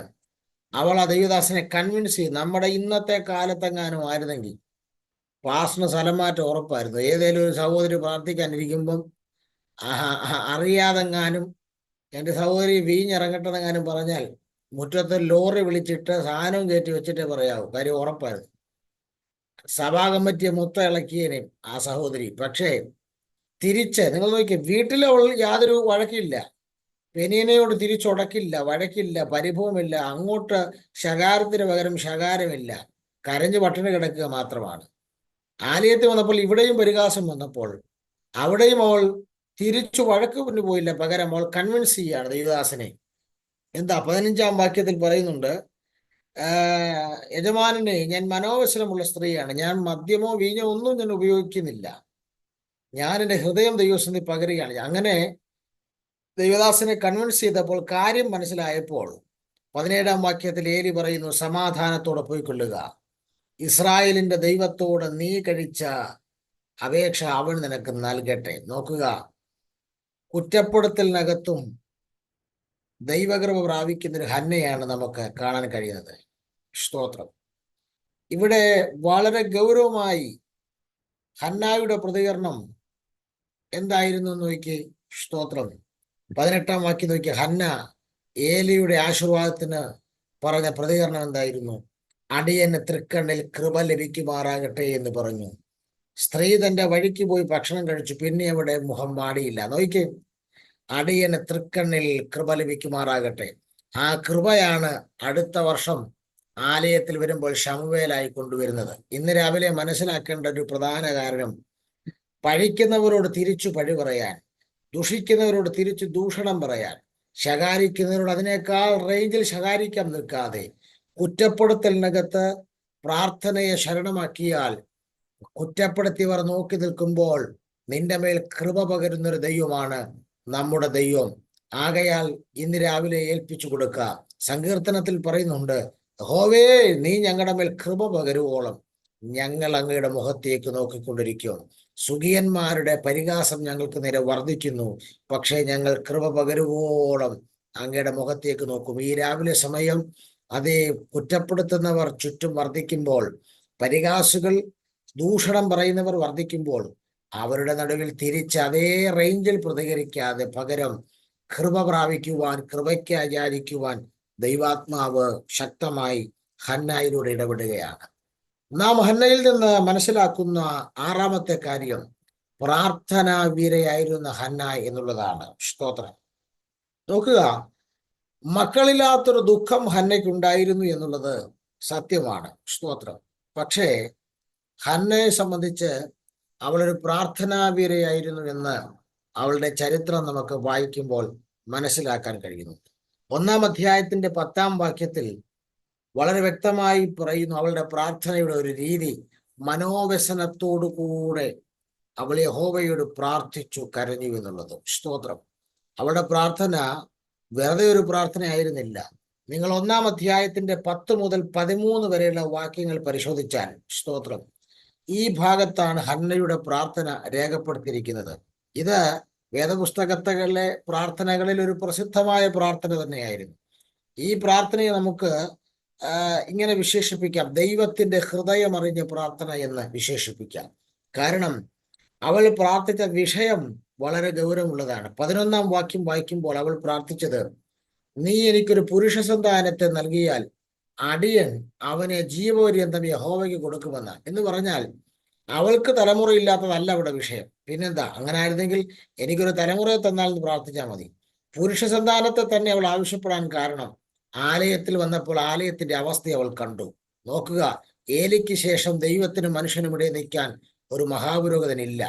അവൾ ആ ദൈവദാസനെ കൺവിൻസ് ചെയ്ത്. നമ്മുടെ ഇന്നത്തെ കാലത്തെങ്ങാനും ആയിരുന്നെങ്കിൽ പാസ്റ്ററിന് സ്ഥലം മാറ്റം ഉറപ്പായിരുന്നു. ഏതേലും ഒരു സഹോദരി പ്രാർത്ഥിക്കാനിരിക്കുമ്പം അറിയാതെങ്ങാനും എൻ്റെ സഹോദരി വീഞ്ഞിറങ്ങട്ടെന്നെങ്ങാനും പറഞ്ഞാൽ മുറ്റത്ത് ലോറി വിളിച്ചിട്ട് സാധനവും കയറ്റി വെച്ചിട്ടേ പറയാവൂ. കാര്യം ഉറപ്പായിരുന്നു. സഭാ കമ്മിറ്റിയെ മൊത്തം ഇളക്കിയേനെയും ആ സഹോദരി. പക്ഷേ തിരിച്ച് നിങ്ങൾ നോക്കിയ, വീട്ടിൽ അവൾ യാതൊരു വഴക്കില്ല, പെനീനയോട് തിരിച്ചുടക്കില്ല, വഴക്കില്ല, പരിഭവമില്ല. അങ്ങോട്ട് ശകാരത്തിന് പകരം ശകാരമില്ല, കരഞ്ഞു പട്ടിണി കിടക്കുക മാത്രമാണ്. ആലയത്തിൽ വന്നപ്പോൾ ഇവിടെയും പരിഹാസം വന്നപ്പോൾ അവിടെയും അവൾ തിരിച്ചു വഴക്കിന് പോയില്ല, പകരം അവൾ കൺവിൻസ് ചെയ്യാണ് ദൈവദാസനെ. എന്താ 15-ാം വാക്യത്തിൽ പറയുന്നുണ്ട്, യജമാനനെ, ഞാൻ മനോവശനമുള്ള സ്ത്രീയാണ്, ഞാൻ മദ്യമോ വീഞ്ഞോ ഒന്നും ഞാൻ ഉപയോഗിക്കുന്നില്ല, ഞാൻ എൻ്റെ ഹൃദയം ദൈവസന്നിധി പകരുകയാണ്. അങ്ങനെ ദൈവദാസനെ കൺവിൻസ് ചെയ്തപ്പോൾ, കാര്യം മനസ്സിലായപ്പോൾ 17-ാം വാക്യത്തിൽ ഏലി പറയുന്നു, സമാധാനത്തോടെ പോയിക്കൊള്ളുക, ഇസ്രായേലിന്റെ ദൈവത്തോട് നീ കഴിച്ച അപേക്ഷ അവൻ നിനക്ക് നൽകട്ടെ. നോക്കുക, കുറ്റപ്പെടുത്തലിനകത്തും ദൈവകൃപ പ്രാപിക്കുന്ന ഒരു ഹന്നയാണ് നമുക്ക് കാണാൻ കഴിയുന്നത്. സ്തോത്രം. ഇവിടെ വളരെ ഗൗരവമായി ഹന്നായുടെ പ്രതികരണം എന്തായിരുന്നു നോക്കി. സ്തോത്രം. 18-ാം വാക്യം നോക്കി. ഹന്ന ഏലിയുടെ ആശീർവാദത്തിന് പറഞ്ഞ പ്രതികരണം എന്തായിരുന്നു? അടിയന് തൃക്കണ്ണിൽ കൃപ ലഭിക്കുമാറാകട്ടെ എന്ന് പറഞ്ഞു. സ്ത്രീ തന്റെ വഴിക്ക് പോയി ഭക്ഷണം കഴിച്ചു, പിന്നെ അവിടെ മുഖം വാടിയില്ല. നോക്കി, അടിയന് തൃക്കണ്ണിൽ കൃപ ലഭിക്കുമാറാകട്ടെ. ആ കൃപയാണ് അടുത്ത വർഷം ആലയത്തിൽ വരുമ്പോൾ ശമൂവേലായി കൊണ്ടുവരുന്നത്. ഇന്ന് രാവിലെ മനസ്സിലാക്കേണ്ട ഒരു പ്രധാന കാരണം, പഴിക്കുന്നവരോട് തിരിച്ചു പഴി പറയാൻ, ദുഷിക്കുന്നവരോട് തിരിച്ചു ദൂഷണം പറയാൻ, ശകാരിക്കുന്നവരോട് അതിനേക്കാൾ റേഞ്ചിൽ ശകാരിക്കാൻ നിൽക്കാതെ, കുറ്റപ്പെടുത്തലിനകത്ത് പ്രാർത്ഥനയെ ശരണമാക്കിയാൽ കുറ്റപ്പെടുത്തിയവർ നോക്കി നിൽക്കുമ്പോൾ നിന്റെ മേൽ കൃപ പകരുന്നൊരു ദൈവമാണ് നമ്മുടെ ദൈവം. ആകയാൽ ഇന്ന് രാവിലെ ഏൽപ്പിച്ചു കൊടുക്കുക. സങ്കീർത്തനത്തിൽ പറയുന്നുണ്ട്, യഹോവേ നീ ഞങ്ങളുടെ മേൽ കൃപ പകരുവോളം ഞങ്ങൾ അങ്ങയുടെ മുഖത്തേക്ക് നോക്കിക്കൊണ്ടിരിക്കും. സുഖിയന്മാരുടെ പരിഹാസം ഞങ്ങൾക്ക് നേരെ വർദ്ധിക്കുന്നു, പക്ഷേ ഞങ്ങൾ കൃപ പകരുവോളം അങ്ങയുടെ മുഖത്തേക്ക് നോക്കും. ഈ രാവിലെ സമയം അതേ കുറ്റപ്പെടുത്തുന്നവർ ചുറ്റും വർദ്ധിക്കുമ്പോൾ, പരിഹാസുകൾ ദൂഷണം പറയുന്നവർ വർദ്ധിക്കുമ്പോൾ, അവരുടെ നടുവിൽ തിരിച്ച് അതേ റേഞ്ചിൽ പ്രതികരിക്കാതെ പകരം കൃപ പ്രാപിക്കുവാൻ, കൃപയ്ക്ക് ആചാരിക്കുവാൻ ദൈവാത്മാവ് ശക്തമായി ഹന്നായിലൂടെ ഇടപെടുകയാണ്. നാം ഹന്നയിൽ നിന്ന് മനസ്സിലാക്കുന്ന ആറാമത്തെ കാര്യം, പ്രാർത്ഥനാ വീരയായിരുന്ന ഹന്ന എന്നുള്ളതാണ്. സ്തോത്രം. നോക്കുക, മക്കളില്ലാത്തൊരു ദുഃഖം ഹന്നയ്ക്കുണ്ടായിരുന്നു എന്നുള്ളത് സത്യമാണ്. സ്തോത്രം. പക്ഷേ ഹന്നയെ സംബന്ധിച്ച് അവളൊരു പ്രാർത്ഥനാ വീരയായിരുന്നു എന്ന് അവളുടെ ചരിത്രം നമുക്ക് വായിക്കുമ്പോൾ മനസ്സിലാക്കാൻ കഴിയുന്നു. 1-ാം അധ്യായത്തിന്റെ 10-ാം വാക്യത്തിൽ വളരെ വ്യക്തമായി പറയുന്നു, അവളുടെ പ്രാർത്ഥനയുടെ ഒരു രീതി. മനോവ്യസനത്തോടു കൂടെ അവൾ യഹോവയോട് പ്രാർത്ഥിച്ചു, കരഞ്ഞു എന്നുള്ളത്. സ്തോത്രം. അവളുടെ പ്രാർത്ഥന വെറുതെ ഒരു പ്രാർത്ഥന ആയിരുന്നില്ല. നിങ്ങൾ 1-ാം അധ്യായത്തിന്റെ 10 മുതൽ 13 വരെയുള്ള വാക്യങ്ങൾ പരിശോധിച്ചാൽ, സ്തോത്രം, ഈ ഭാഗത്താണ് ഹന്നയുടെ പ്രാർത്ഥന രേഖപ്പെടുത്തിയിരിക്കുന്നത്. ഇത് വേദപുസ്തകത്തിലെ പ്രാർത്ഥനകളിൽ ഒരു പ്രസിദ്ധമായ പ്രാർത്ഥന തന്നെയായിരുന്നു. ഈ പ്രാർത്ഥനയെ നമുക്ക് ഇങ്ങനെ വിശേഷിപ്പിക്കാം, ദൈവത്തിന്റെ ഹൃദയമറിഞ്ഞ പ്രാർത്ഥന എന്ന് വിശേഷിപ്പിക്കാം. കാരണം അവൾ പ്രാർത്ഥിച്ച വിഷയം വളരെ ഗൗരവമുള്ളതാണ്. 11-ാം വാക്യം വായിക്കുമ്പോൾ അവൾ പ്രാർത്ഥിച്ചത്, നീ എനിക്കൊരു പുരുഷ സന്താനത്തെ നൽകിയാൽ അടിയൻ അവനെ ജീവപര്യന്തം യഹോവയ്ക്ക് കൊടുക്കുമെന്ന്. എന്ന് പറഞ്ഞാൽ അവൾക്ക് തലമുറയില്ലാത്തതല്ല അവിടെ വിഷയം. പിന്നെന്താ, അങ്ങനെ ആയിരുന്നെങ്കിൽ എനിക്കൊരു തലമുറയെ തന്നാൽ എന്ന് പ്രാർത്ഥിച്ചാൽ മതി. പുരുഷ സന്താനത്തെ തന്നെ അവൾ ആവശ്യപ്പെടാൻ കാരണം, ആലയത്തിൽ വന്നപ്പോൾ ആലയത്തിന്റെ അവസ്ഥ അവൾ കണ്ടു. നോക്കുക, ഏലിക്ക് ശേഷം ദൈവത്തിന് മനുഷ്യനും ഇടയിൽ നിൽക്കാൻ ഒരു മഹാപുരോഹിതനില്ല.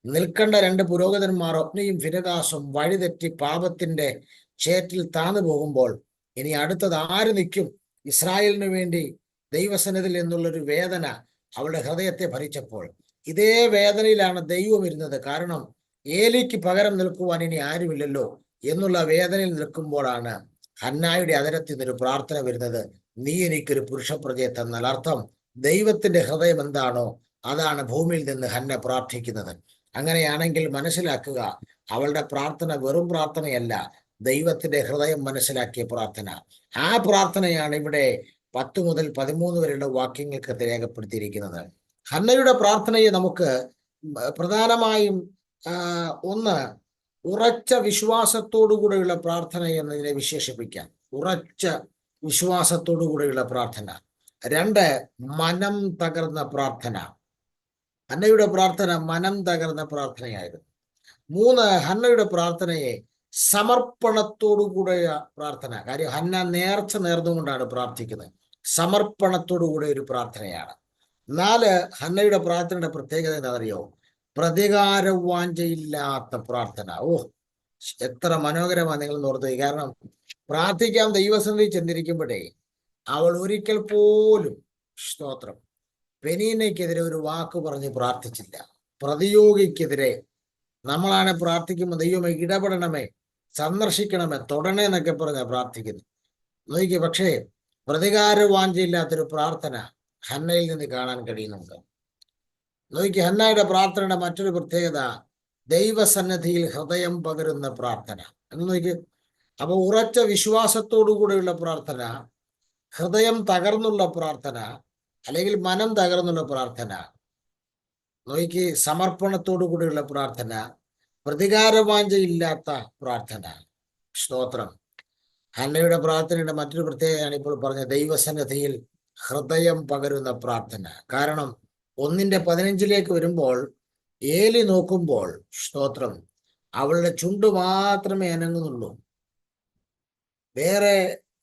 നിൽക്കേണ്ട 2 പുരോഹിതന്മാർ ഒപ്നിയും ഫിനെഹാസും വഴിതെറ്റി പാപത്തിന്റെ ചേറ്റിൽ താന്നു പോകുമ്പോൾ ഇനി അടുത്തത് ആര് നിൽക്കും ഇസ്രായേലിന് വേണ്ടി ദൈവസന്നിധിയിൽ എന്നുള്ളൊരു വേദന അവളുടെ ഹൃദയത്തെ ഭരിച്ചപ്പോൾ, ഇതേ വേദനയിലാണ് ദൈവം ഇരുന്നത്. കാരണം ഏലിക്ക് പകരം നിൽക്കുവാൻ ഇനി ആരുമില്ലല്ലോ എന്നുള്ള വേദനയിൽ നിൽക്കുമ്പോഴാണ് ഹന്നായുടെ അതിരത്തിൽ നിന്നൊരു പ്രാർത്ഥന വരുന്നത്, നീ എനിക്കൊരു പുരുഷപ്രജയെ തന്നാൽ. അർത്ഥം, ദൈവത്തിന്റെ ഹൃദയം എന്താണോ അതാണ് ഭൂമിയിൽ നിന്ന് ഹന്ന പ്രാർത്ഥിക്കുന്നത്. അങ്ങനെയാണെങ്കിൽ മനസ്സിലാക്കുക, അവളുടെ പ്രാർത്ഥന വെറും പ്രാർത്ഥനയല്ല, ദൈവത്തിന്റെ ഹൃദയം മനസ്സിലാക്കിയ പ്രാർത്ഥന. ആ പ്രാർത്ഥനയാണ് ഇവിടെ 10 മുതൽ 13 വരെയുള്ള വാക്യങ്ങൾക്ക് രേഖപ്പെടുത്തിയിരിക്കുന്നത്. ഹന്നയുടെ പ്രാർത്ഥനയെ നമുക്ക് പ്രധാനമായും ഒന്ന്, ഉറച്ച വിശ്വാസത്തോടു കൂടെയുള്ള പ്രാർത്ഥന എന്നതിനെ വിശേഷിപ്പിക്കാം. ഉറച്ച വിശ്വാസത്തോടു കൂടെയുള്ള പ്രാർത്ഥന. 2, മനം തകർന്ന പ്രാർത്ഥന. ഹന്നയുടെ പ്രാർത്ഥന മനം തകർന്ന പ്രാർത്ഥനയായിരുന്നു. 3, ഹന്നയുടെ പ്രാർത്ഥനയെ സമർപ്പണത്തോടുകൂടെ പ്രാർത്ഥന. കാര്യം ഹന്ന നേർച്ച നേർന്നുകൊണ്ടാണ് പ്രാർത്ഥിക്കുന്നത്. സമർപ്പണത്തോടുകൂടെ ഒരു പ്രാർത്ഥനയാണ്. 4, ഹന്നയുടെ പ്രാർത്ഥനയുടെ പ്രത്യേകത എന്താണെന്നറിയോ? പ്രതികാരവാഞ്ചയില്ലാത്ത പ്രാർത്ഥന. എത്ര മനോഹരമാണ് നിങ്ങൾ ഓർത്തത്. കാരണം പ്രാർത്ഥിക്കാൻ ദൈവസന്നിധി ചെന്നിരിക്കുമ്പോഴേ അവൾ ഒരിക്കൽ പോലും, സ്തോത്രം, പെനീനയ്ക്കെതിരെ ഒരു വാക്ക് പറഞ്ഞ് പ്രാർത്ഥിച്ചില്ല. പ്രതിയോഗിക്കെതിരെ നമ്മളാണ് പ്രാർത്ഥിക്കുമ്പോൾ ദൈവമേ ഇടപെടണമേ, സന്ദർശിക്കണമേ, തൊടണേ എന്നൊക്കെ പറഞ്ഞ പ്രാർത്ഥിക്കുന്നു. നോക്കിയേ, പക്ഷേ പ്രതികാരവാഞ്ചയില്ലാത്തൊരു പ്രാർത്ഥന ഹന്നയിൽ നിന്ന് കാണാൻ കഴിയുന്നുണ്ട്. നോക്കി, ഹന്നയുടെ പ്രാർത്ഥനയുടെ മറ്റൊരു പ്രത്യേകത, ദൈവസന്നിധിയിൽ ഹൃദയം പകരുന്ന പ്രാർത്ഥന എന്ന് നോക്കി. അപ്പൊ ഉറച്ച വിശ്വാസത്തോടു കൂടെയുള്ള പ്രാർത്ഥന, ഹൃദയം തകർന്നുള്ള പ്രാർത്ഥന, അല്ലെങ്കിൽ മനം തകർന്നുള്ള പ്രാർത്ഥന, നോക്കി, സമർപ്പണത്തോടു കൂടെയുള്ള പ്രാർത്ഥന, പ്രതികാരവാഞ്ചയില്ലാത്ത പ്രാർത്ഥന. സ്തോത്രം. ഹന്നയുടെ പ്രാർത്ഥനയുടെ മറ്റൊരു പ്രത്യേകതയാണ് ഇപ്പോൾ പറഞ്ഞ ദൈവസന്നിധിയിൽ ഹൃദയം പകരുന്ന പ്രാർത്ഥന. കാരണം 1-15 വരുമ്പോൾ ഏലി നോക്കുമ്പോൾ, സ്തോത്രം, അവളുടെ ചുണ്ട് മാത്രമേ അനങ്ങുന്നുള്ളൂ, വേറെ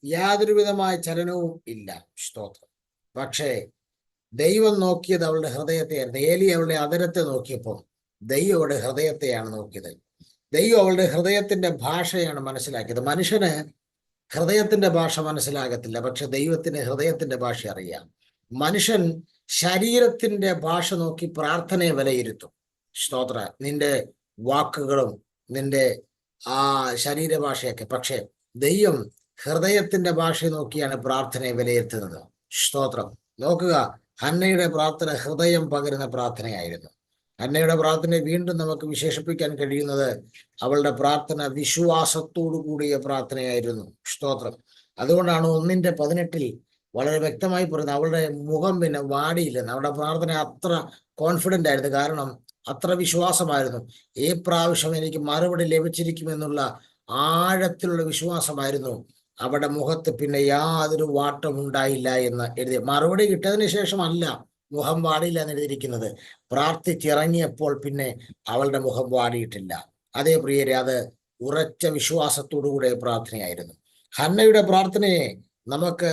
യാതൊരു വിധമായ ചലനവും ഇല്ല. സ്തോത്രം. പക്ഷേ ദൈവം നോക്കിയത് അവളുടെ ഹൃദയത്തെയായിരുന്നു. ഏലി അവളുടെ അധരത്തെ നോക്കിയപ്പോൾ ദൈവം അവളുടെ ഹൃദയത്തെയാണ് നോക്കിയത്. ദൈവം അവളുടെ ഹൃദയത്തിന്റെ ഭാഷയാണ് മനസ്സിലാക്കിയത്. മനുഷ്യന് ഹൃദയത്തിന്റെ ഭാഷ മനസ്സിലാകത്തില്ല, പക്ഷെ ദൈവത്തിന് ഹൃദയത്തിന്റെ ഭാഷ അറിയാം. മനുഷ്യൻ ശരീരത്തിന്റെ ഭാഷ നോക്കി പ്രാർത്ഥനയെ വിലയിരുത്തും. സ്തോത്ര, നിന്റെ വാക്കുകളും നിന്റെ ആ ശരീരഭാഷയൊക്കെ. പക്ഷെ ദൈവം ഹൃദയത്തിന്റെ ഭാഷ നോക്കിയാണ് പ്രാർത്ഥനയെ വിലയിരുത്തുന്നത്. സ്തോത്രം. നോക്കുക, ഹന്നയുടെ പ്രാർത്ഥന ഹൃദയം പകരുന്ന പ്രാർത്ഥനയായിരുന്നു. ഹന്നയുടെ പ്രാർത്ഥനയെ വീണ്ടും നമുക്ക് വിശേഷിപ്പിക്കാൻ കഴിയുന്നത് അവളുടെ പ്രാർത്ഥന വിശ്വാസത്തോടു കൂടിയ പ്രാർത്ഥനയായിരുന്നു. സ്തോത്രം. അതുകൊണ്ടാണ് 1:18 വളരെ വ്യക്തമായി പറയുന്നത് അവളുടെ മുഖം പിന്നെ വാടിയില്ലെന്ന്. അവളുടെ പ്രാർത്ഥന അത്ര കോൺഫിഡന്റ് ആയിരുന്നു, കാരണം അത്ര വിശ്വാസമായിരുന്നു. ഈ പ്രാവശ്യം എനിക്ക് മറുപടി ലഭിച്ചിരിക്കുമെന്നുള്ള ആഴത്തിലുള്ള വിശ്വാസമായിരുന്നു. അവിടെ മുഖത്ത് പിന്നെ യാതൊരു വാട്ടം ഉണ്ടായില്ല എന്ന് എഴുതി. മറുപടി കിട്ടിയതിന് ശേഷമല്ല മുഖം വാടിയില്ല എന്ന് എഴുതിയിരിക്കുന്നത്. പ്രാർത്ഥിച്ചിറങ്ങിയപ്പോൾ പിന്നെ അവളുടെ മുഖം വാടിയിട്ടില്ല. അതേ പ്രിയരെ, അത് ഉറച്ച വിശ്വാസത്തോടുകൂടെ പ്രാർത്ഥനയായിരുന്നു. ഹന്നയുടെ പ്രാർത്ഥനയെ നമുക്ക്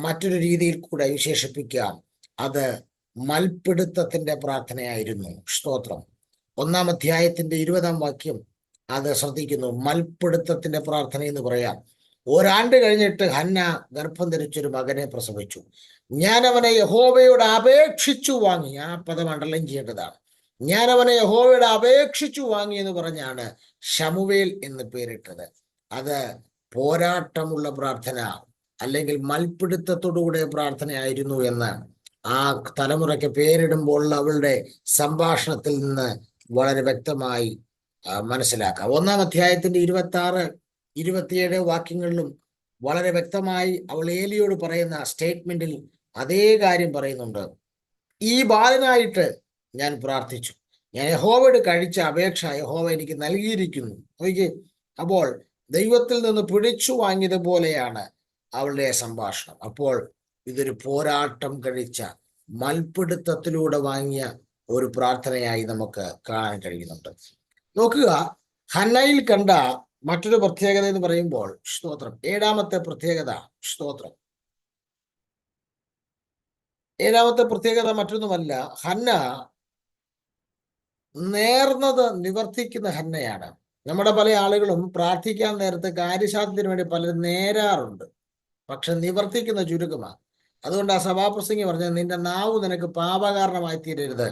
മറ്റൊരു രീതിയിൽ കൂടെ വിശേഷിപ്പിക്കാം. അത് മൽപിടുത്തത്തിന്റെ പ്രാർത്ഥനയായിരുന്നു. സ്തോത്രം. 1-ാം അധ്യായത്തിന്റെ 20-ാം വാക്യം അത് ശ്രദ്ധിക്കുന്നു. മൽപിടുത്തത്തിന്റെ പ്രാർത്ഥന എന്ന് പറയാം. 1 ആണ്ട് കഴിഞ്ഞിട്ട് ഹന്ന ഗർഭം ധരിച്ചൊരു മകനെ പ്രസവിച്ചു. ഞാൻ അവനെ യഹോവയോട് അപേക്ഷിച്ചു വാങ്ങി. ആ പദം അണ്ടർലൈൻ ചെയ്യേണ്ടതാണ്. ഞാൻ അവനെ യഹോവയോട് അപേക്ഷിച്ചു വാങ്ങി എന്ന് പറഞ്ഞാണ് ശമൂവേൽ എന്ന് പേരിട്ടത്. അത് പോരാട്ടമുള്ള പ്രാർത്ഥന അല്ലെങ്കിൽ മൽപിടുത്തത്തോടുകൂടെ പ്രാർത്ഥനയായിരുന്നു എന്ന് ആ തലമുറയ്ക്ക് പേരിടുമ്പോൾ അവളുടെ സംഭാഷണത്തിൽ നിന്ന് വളരെ വ്യക്തമായി മനസ്സിലാക്കാം. 1-ാം അധ്യായത്തിന്റെ 26, 27 വാക്യങ്ങളിലും വളരെ വ്യക്തമായി അവൾ ഏലിയോട് പറയുന്ന സ്റ്റേറ്റ്മെന്റിൽ അതേ കാര്യം പറയുന്നുണ്ട്. ഈ ബാലനായിട്ട് ഞാൻ പ്രാർത്ഥിച്ചു, ഞാൻ യഹോവയോട് കഴിച്ച അപേക്ഷ യഹോവ എനിക്ക് നൽകിയിരിക്കുന്നു. അപ്പോൾ ദൈവത്തിൽ നിന്ന് പിടിച്ചു വാങ്ങിയതുപോലെയാണ് അവളുടെ സംഭാഷണം. അപ്പോൾ ഇതൊരു പോരാട്ടം കഴിച്ച മൽപിടുത്തത്തിലൂടെ വാങ്ങിയ ഒരു പ്രാർത്ഥനയായി നമുക്ക് കാണാൻ കഴിയുന്നുണ്ട്. നോക്കുക, ഹന്നയിൽ കണ്ട മറ്റൊരു പ്രത്യേകത എന്ന് പറയുമ്പോൾ സ്തോത്രം, 7-ാമത്തെ പ്രത്യേകത. സ്തോത്രം. 7-ാമത്തെ പ്രത്യേകത മറ്റൊന്നുമല്ല, ഹന്ന നേർന്നത് നിവർത്തിക്കുന്ന ഹന്നയാണ്. നമ്മുടെ പല ആളുകളും പ്രാർത്ഥിക്കാൻ നേരത്തെ കാര്യസാധ്യത്തിന് വേണ്ടി പലരും നേരാറുണ്ട്, പക്ഷെ നിവർത്തിക്കുന്ന ചുരുക്കമാണ്. അതുകൊണ്ട് ആ സഭാപ്രസംഗി പറഞ്ഞത്, നിന്റെ നാവ് നിനക്ക് പാപകാരണമായി തീരരുത്,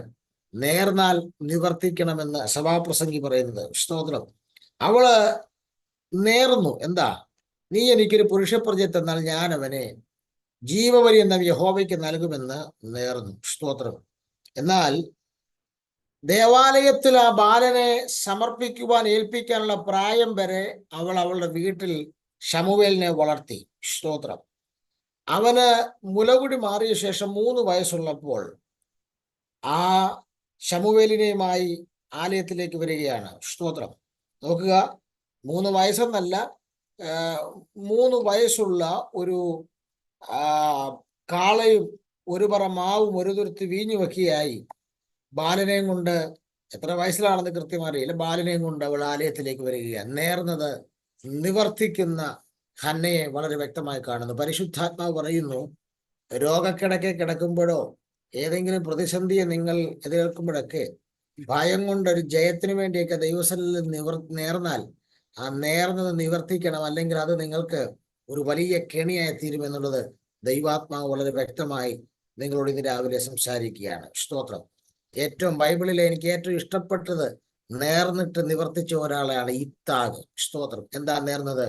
നേർന്നാൽ നിവർത്തിക്കണമെന്ന് സഭാപ്രസംഗി പറയുന്നത്. സ്തോത്രം. അവള് നേർന്നു. എന്താ? നീ എനിക്കൊരു പുരുഷപ്രജയെ തന്നാൽ ഞാൻ അവനെ ജീവപര്യന്തം എന്ന യഹോവയ്ക്ക് നൽകുമെന്ന് നേർന്നു. സ്തോത്രം. എന്നാൽ ദേവാലയത്തിൽ ആ ബാലനെ സമർപ്പിക്കുവാൻ ഏൽപ്പിക്കാനുള്ള പ്രായം വരെ അവൾ അവളുടെ വീട്ടിൽ ശമൂവേലിനെ വളർത്തി. സ്തോത്രം. അവന് മുലകുടി മാറിയ ശേഷം 3 വയസ്സുള്ളപ്പോൾ ആ ശമൂവേലിനെയുമായി ആലയത്തിലേക്ക് വരികയാണ്. സ്തോത്രം. നോക്കുക, 3 വയസ്സെന്നല്ല, 3 വയസ്സുള്ള ഒരു കാളയും ഒരു പറ മാവും ഒരു തുരുത്തി വീഞ്ഞു വെക്കുകയായി ബാലനെയും കൊണ്ട്, എത്ര വയസ്സിലാണെന്ന് കൃത്യമാറിയില്ല, ബാലനെയും കൊണ്ട് അവൾ ആലയത്തിലേക്ക് വരികയാണ്. നേർന്നത് നിവർത്തിക്കുന്ന ഹന്നയെ വളരെ വ്യക്തമായി കാണുന്നു. പരിശുദ്ധാത്മാവ് പറയുന്നു, രോഗക്കിടക്കെ കിടക്കുമ്പോഴോ ഏതെങ്കിലും പ്രതിസന്ധിയെ നിങ്ങൾ എതിർക്കുമ്പോഴൊക്കെ ഭയം കൊണ്ടൊരു ജയത്തിന് വേണ്ടിയൊക്കെ ദൈവസന്നിധിയിൽ നേർന്നാൽ ആ നേർന്നത് നിവർത്തിക്കണം, അല്ലെങ്കിൽ അത് നിങ്ങൾക്ക് ഒരു വലിയ കെണിയായി തീരുമെന്നുള്ളത് ദൈവാത്മാവ് വളരെ വ്യക്തമായി നിങ്ങളോട് ഇന്ന് രാവിലെ സംസാരിക്കുകയാണ്. സ്തോത്രം. ബൈബിളിലെ എനിക്ക് ഏറ്റവും ഇഷ്ടപ്പെട്ടത് നേർന്നിട്ട് നിവർത്തിച്ച ഒരാളാണ് ഇത്താഗ്. സ്തോത്രം. എന്താ നേർന്നത്?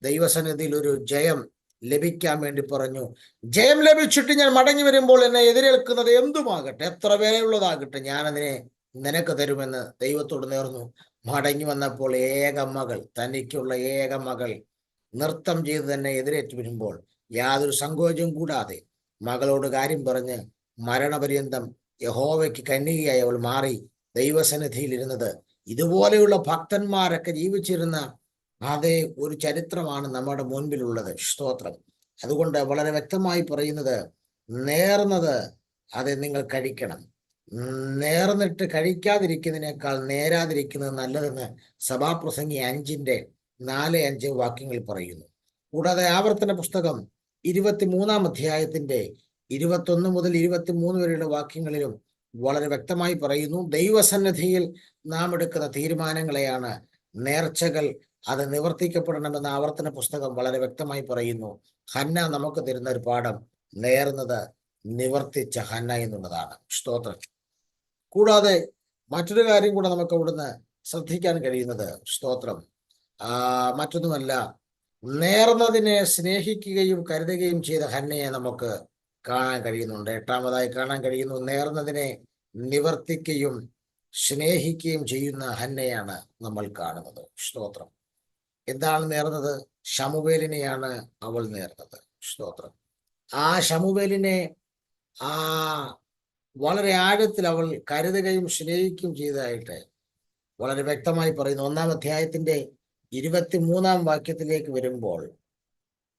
ദൈവസന്നിധിയിൽ ഒരു ജയം ലഭിക്കാൻ വേണ്ടി പറഞ്ഞു, ജയം ലഭിച്ചിട്ട് ഞാൻ മടങ്ങി വരുമ്പോൾ എന്നെ എതിരേൽക്കുന്നത് എന്തുമാകട്ടെ, എത്ര വിലയുള്ളതാകട്ടെ, ഞാനതിനെ നിനക്ക് തരുമെന്ന് ദൈവത്തോട് നേർന്നു. മടങ്ങി വന്നപ്പോൾ തനിക്കുള്ള ഏക മകൾ നൃത്തം ചെയ്ത് തന്നെ എതിരേറ്റ് വരുമ്പോൾ യാതൊരു സങ്കോചവും കൂടാതെ മകളോട് കാര്യം പറഞ്ഞ് മരണപര്യന്തം യഹോവയ്ക്ക് കന്യകയായി അവൾ മാറി ദൈവസന്നിധിയിൽ ഇരുന്നത്. ഇതുപോലെയുള്ള ഭക്തന്മാരൊക്കെ ജീവിച്ചിരുന്ന അതേ ഒരു ചരിത്രമാണ് നമ്മുടെ മുൻപിലുള്ളത്. സ്തോത്രം. അതുകൊണ്ട് വളരെ വ്യക്തമായി പറയുന്നത്, നേർന്നത് അത് നിങ്ങൾ കഴിക്കണം. നേർന്നിട്ട് കഴിക്കാതിരിക്കുന്നതിനേക്കാൾ നേരാതിരിക്കുന്നത് നല്ലതെന്ന് സഭാപ്രസംഗി 5:4-5 വാക്യങ്ങൾ പറയുന്നു. കൂടാതെ ആവർത്തന പുസ്തകം 23-ാം അധ്യായത്തിന്റെ 21 മുതൽ 23 വരെയുള്ള വാക്യങ്ങളിലും വളരെ വ്യക്തമായി പറയുന്നു, ദൈവസന്നിധിയിൽ നാം എടുക്കുന്ന തീരുമാനങ്ങളെയാണ് നേർച്ചകൾ, അത് നിവർത്തിക്കപ്പെടണമെന്ന് ആവർത്തന പുസ്തകം വളരെ വ്യക്തമായി പറയുന്നു. ഹന്ന നമുക്ക് തരുന്ന ഒരു പാഠം നേർന്നത് നിവർത്തിച്ച ഹന്ന എന്നുള്ളതാണ്. സ്തോത്രം. കൂടാതെ മറ്റൊരു കാര്യം കൂടെ നമുക്ക് അവിടുന്ന് ശ്രദ്ധിക്കാൻ കഴിയുന്നത്, സ്തോത്രം, മറ്റൊന്നുമല്ല, നേർന്നതിനെ സ്നേഹിക്കുകയും കരുതുകയും ചെയ്ത ഹന്നയെ നമുക്ക് കാണാൻ കഴിയുന്നുണ്ട്. 8-ാമതായി കാണാൻ കഴിയുന്നു, നേർന്നതിനെ നിവർത്തിക്കുകയും സ്നേഹിക്കുകയും ചെയ്യുന്ന ഹന്നയാണ് നമ്മൾ കാണുന്നത്. സ്തോത്രം. എന്താണ് നേർന്നത്? ശമൂവേലിനെയാണ് അവൾ നേർന്നത്. സ്തോത്രം. ആ ശമൂവേലിനെ വളരെ ആഴത്തിൽ അവൾ കരുതുകയും സ്നേഹിക്കുകയും ചെയ്തതായിട്ട് വളരെ വ്യക്തമായി പറയുന്നു. 1-ാം അധ്യായത്തിന്റെ 23-ാം വാക്യത്തിലേക്ക് വരുമ്പോൾ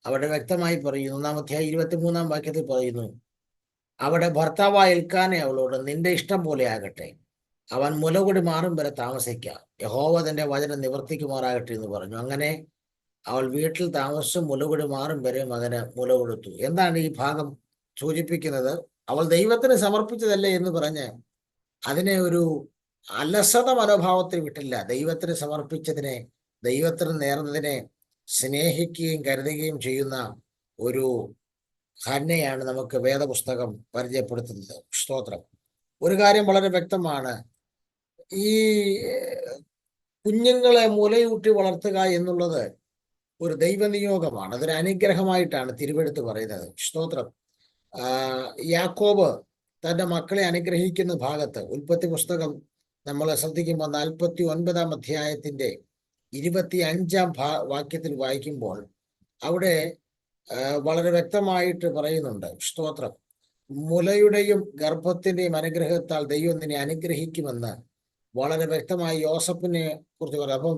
അവിടെ വ്യക്തമായി പറയുന്നു. 1-ാം അധ്യായം 23-ാം വാക്യത്തിൽ പറയുന്നു, അവിടെ ഭർത്താവായ എൽക്കാനെ അവളോട്, നിന്റെ ഇഷ്ടം പോലെ ആകട്ടെ, അവൻ മുലകുടി മാറും വരെ താമസിക്കാം, യഹോവ തന്റെ വചനം നിവർത്തിക്കുമാറാകട്ടെ എന്ന് പറഞ്ഞു. അങ്ങനെ അവൾ വീട്ടിൽ താമസിച്ച് മുലകുടി മാറും വരെ മകന് മുല കൊടുത്തു. എന്താണ് ഈ ഭാഗം സൂചിപ്പിക്കുന്നത്? അവൾ ദൈവത്തിന് സമർപ്പിച്ചതല്ലേ എന്ന് പറഞ്ഞ് അതിനെ ഒരു അലസത മനോഭാവത്തിൽ വിട്ടില്ല. ദൈവത്തിന് സമർപ്പിച്ചതിനെ, ദൈവത്തിന് നേർന്നതിനെ സ്നേഹിക്കുകയും കരുതുകയും ചെയ്യുന്ന ഒരു ഹന്നയാണ് നമുക്ക് വേദപുസ്തകം പരിചയപ്പെടുത്തുന്നത്. സ്തോത്രം. ഒരു കാര്യം വളരെ വ്യക്തമാണ്, ഈ കുഞ്ഞുങ്ങളെ മുലയൂട്ടി വളർത്തുക എന്നുള്ളത് ഒരു ദൈവനിയോഗമാണ്. അതൊരു അനുഗ്രഹമായിട്ടാണ് തിരുവെടുത്ത് പറയുന്നത്. സ്തോത്രം. യാക്കോബ് തന്റെ മക്കളെ അനുഗ്രഹിക്കുന്ന ഭാഗത്ത് ഉൽപ്പത്തി പുസ്തകം നമ്മൾ ശ്രദ്ധിക്കുമ്പോൾ 49-ാം അധ്യായത്തിന്റെ 25-ാം വാക്യത്തിൽ വായിക്കുമ്പോൾ അവിടെ വളരെ വ്യക്തമായിട്ട് പറയുന്നുണ്ട്. സ്തോത്രം. മുലയുടെയും ഗർഭത്തിന്റെയും അനുഗ്രഹത്താൽ ദൈവം നിന്നെ അനുഗ്രഹിക്കുമെന്ന് വളരെ വ്യക്തമായി യോസഫിനെ കുറിച്ച് പറയാം. അപ്പം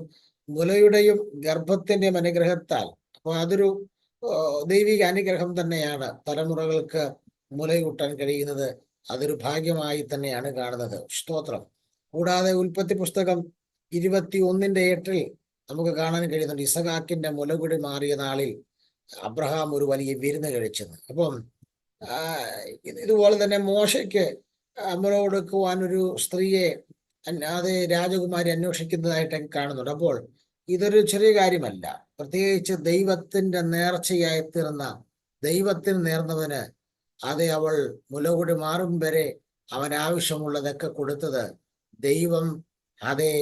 മുലയുടെയും ഗർഭത്തിന്റെയും അനുഗ്രഹത്താൽ, അപ്പൊ അതൊരു ദൈവിക അനുഗ്രഹം തന്നെയാണ്. തലമുറകൾക്ക് മുലയൂട്ടാൻ കഴിയുന്നത് അതൊരു ഭാഗ്യമായി തന്നെയാണ് കാണുന്നത്. സ്തോത്രം. കൂടാതെ ഉൽപ്പത്തി പുസ്തകം 21:8 നമുക്ക് കാണാൻ കഴിയുന്നുണ്ട്, ഇസഹാക്കിന്റെ മുലകുടി മാറിയ നാളിൽ അബ്രഹാം ഒരു വലിയ വിരുന്ന് കഴിച്ചെന്ന്. അപ്പം ഇതുപോലെ തന്നെ മോശയ്ക്ക് മുല കൊടുക്കുവാൻ ഒരു സ്ത്രീയെ അത് രാജകുമാരി അന്വേഷിക്കുന്നതായിട്ടൊക്കെ കാണുന്നുണ്ട്. അപ്പോൾ ഇതൊരു ചെറിയ കാര്യമല്ല. പ്രത്യേകിച്ച് ദൈവത്തിന്റെ നേർച്ചയായി തീർന്ന, ദൈവത്തിന് നേർന്നവന് അത് അവൾ മുലകുടി മാറും വരെ അവൻ ആവശ്യമുള്ളതൊക്കെ കൊടുത്തത് ദൈവം അതേ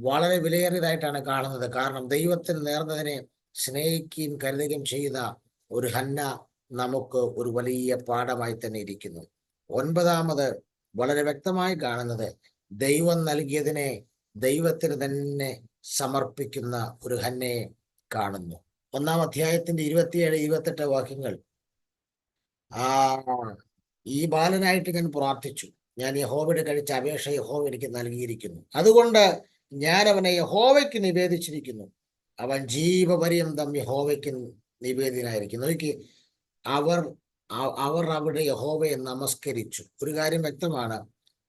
വളരെ വിലയേറിയതായിട്ടാണ് കാണുന്നത്. കാരണം ദൈവത്തിന് നേർന്നതിനെ സ്നേഹിക്കുകയും കരുതുകയും ചെയ്യുന്ന ഒരു ഹന്ന നമുക്ക് ഒരു വലിയ പാഠമായി തന്നെ ഇരിക്കുന്നു. 9-ാമത് വളരെ വ്യക്തമായി കാണുന്നത്, ദൈവം നൽകിയതിനെ ദൈവത്തിന് തന്നെ സമർപ്പിക്കുന്ന ഒരു ഹന്നയെ കാണുന്നു. 1-ാം അധ്യായത്തിന്റെ 27-28 വാക്യങ്ങൾ, ഈ ബാലനായിട്ട് ഞാൻ പ്രാർത്ഥിച്ചു, ഞാൻ യഹോവയുടെ കഴിച്ച അപേക്ഷ യഹോവ എനിക്ക് നൽകിയിരിക്കുന്നു, അതുകൊണ്ട് ഞാൻ അവനെ യഹോവയ്ക്ക് നിവേദിച്ചിരിക്കുന്നു, അവൻ ജീവപര്യന്തം യഹോവയ്ക്ക് നിവേദിനായിരിക്കുന്നു. നോക്കി, അവർ അവിടെ യഹോവയെ നമസ്കരിച്ചു. ഒരു കാര്യം വ്യക്തമാണ്,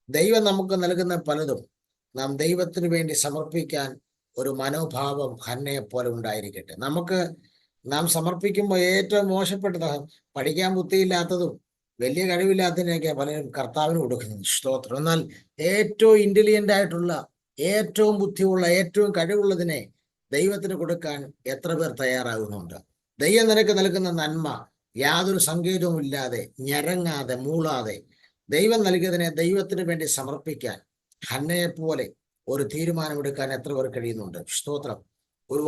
ദൈവം നമുക്ക് നൽകുന്ന പലതും നാം ദൈവത്തിന് വേണ്ടി സമർപ്പിക്കാൻ ഒരു മനോഭാവം ഹന്നയെ പോലെ ഉണ്ടായിരിക്കട്ടെ. നാം സമർപ്പിക്കുമ്പോൾ ഏറ്റവും മോശപ്പെട്ടത്, പഠിക്കാൻ ബുദ്ധിയില്ലാത്തതും വലിയ കഴിവില്ലാത്തതിനൊക്കെ പലരും കർത്താവിന് കൊടുക്കുന്നത്. സ്തോത്രം. എന്നാൽ ഏറ്റവും ഇന്റലിജന്റ് ആയിട്ടുള്ള, ഏറ്റവും ബുദ്ധിയുള്ള, ഏറ്റവും കഴിവുള്ളതിനെ ദൈവത്തിന് കൊടുക്കാൻ എത്ര പേർ തയ്യാറാകുന്നുണ്ട്? ദൈവം നിനക്ക് നൽകുന്ന നന്മ യാതൊരു സങ്കേതവും ഇല്ലാതെ, ഞരങ്ങാതെ, മൂളാതെ ദൈവം നൽകിയതിനെ ദൈവത്തിന് വേണ്ടി സമർപ്പിക്കാൻ ഹന്നയെ പോലെ ഒരു തീരുമാനമെടുക്കാൻ എത്ര പേർ കഴിയുന്നുണ്ട്? സ്തോത്രം. ഒരു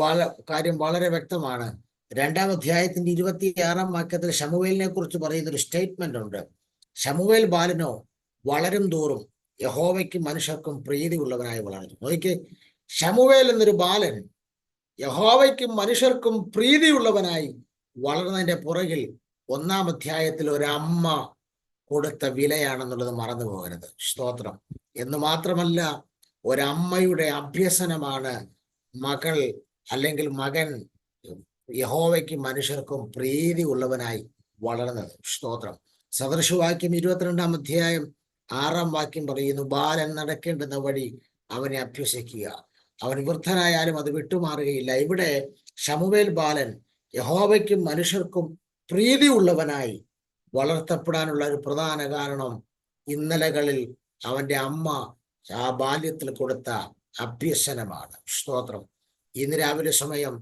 കാര്യം വളരെ വ്യക്തമാണ്. 2-ാം അധ്യായത്തിന്റെ 26-ാം വാക്യത്തിൽ ശമൂവേലിനെ കുറിച്ച് പറയുന്ന ഒരു സ്റ്റേറ്റ്മെന്റ് ഉണ്ട്. ശമൂവേൽ ബാലനോ വളരും തോറും യഹോവയ്ക്കും മനുഷ്യർക്കും പ്രീതി ഉള്ളവനായി വളർന്നു. നോക്കി, ശമൂവേൽ എന്നൊരു ബാലൻ യഹോവയ്ക്കും മനുഷ്യർക്കും പ്രീതിയുള്ളവനായി വളർന്നതിന്റെ പുറകിൽ 1-ാം അധ്യായത്തിൽ ഒരമ്മ കൊടുത്ത വിലയാണെന്നുള്ളത് മറന്നു പോകരുത്. സ്തോത്രം. എന്ന് മാത്രമല്ല, ഒരമ്മയുടെ അഭ്യസനമാണ് മകൾ അല്ലെങ്കിൽ മകൻ യഹോവയ്ക്കും മനുഷ്യർക്കും പ്രീതി ഉള്ളവനായി വളർന്നത്. സ്തോത്രം. സദൃശവാക്യം 22-ാം അധ്യായം 6-ാം വാക്യം പറയുന്നു, ബാലൻ നടക്കേണ്ടുന്ന വഴി അവനെ അഭ്യസിക്കുക, അവൻ വൃദ്ധനായാലും അത് വിട്ടുമാറുകയില്ല. ഇവിടെ ശമൂവേൽ ബാലൻ യഹോവയ്ക്കും മനുഷ്യർക്കും പ്രീതിയുള്ളവനായി വളർത്തപ്പെടാനുള്ള ഒരു പ്രധാന കാരണം ഇന്നലകളിൽ അവന്റെ അമ്മ ആ ബാല്യത്തിൽ കൊടുത്ത അഭ്യസനമാണ്. സ്തോത്രം. ഇന്ന് രാവിലെ സമയം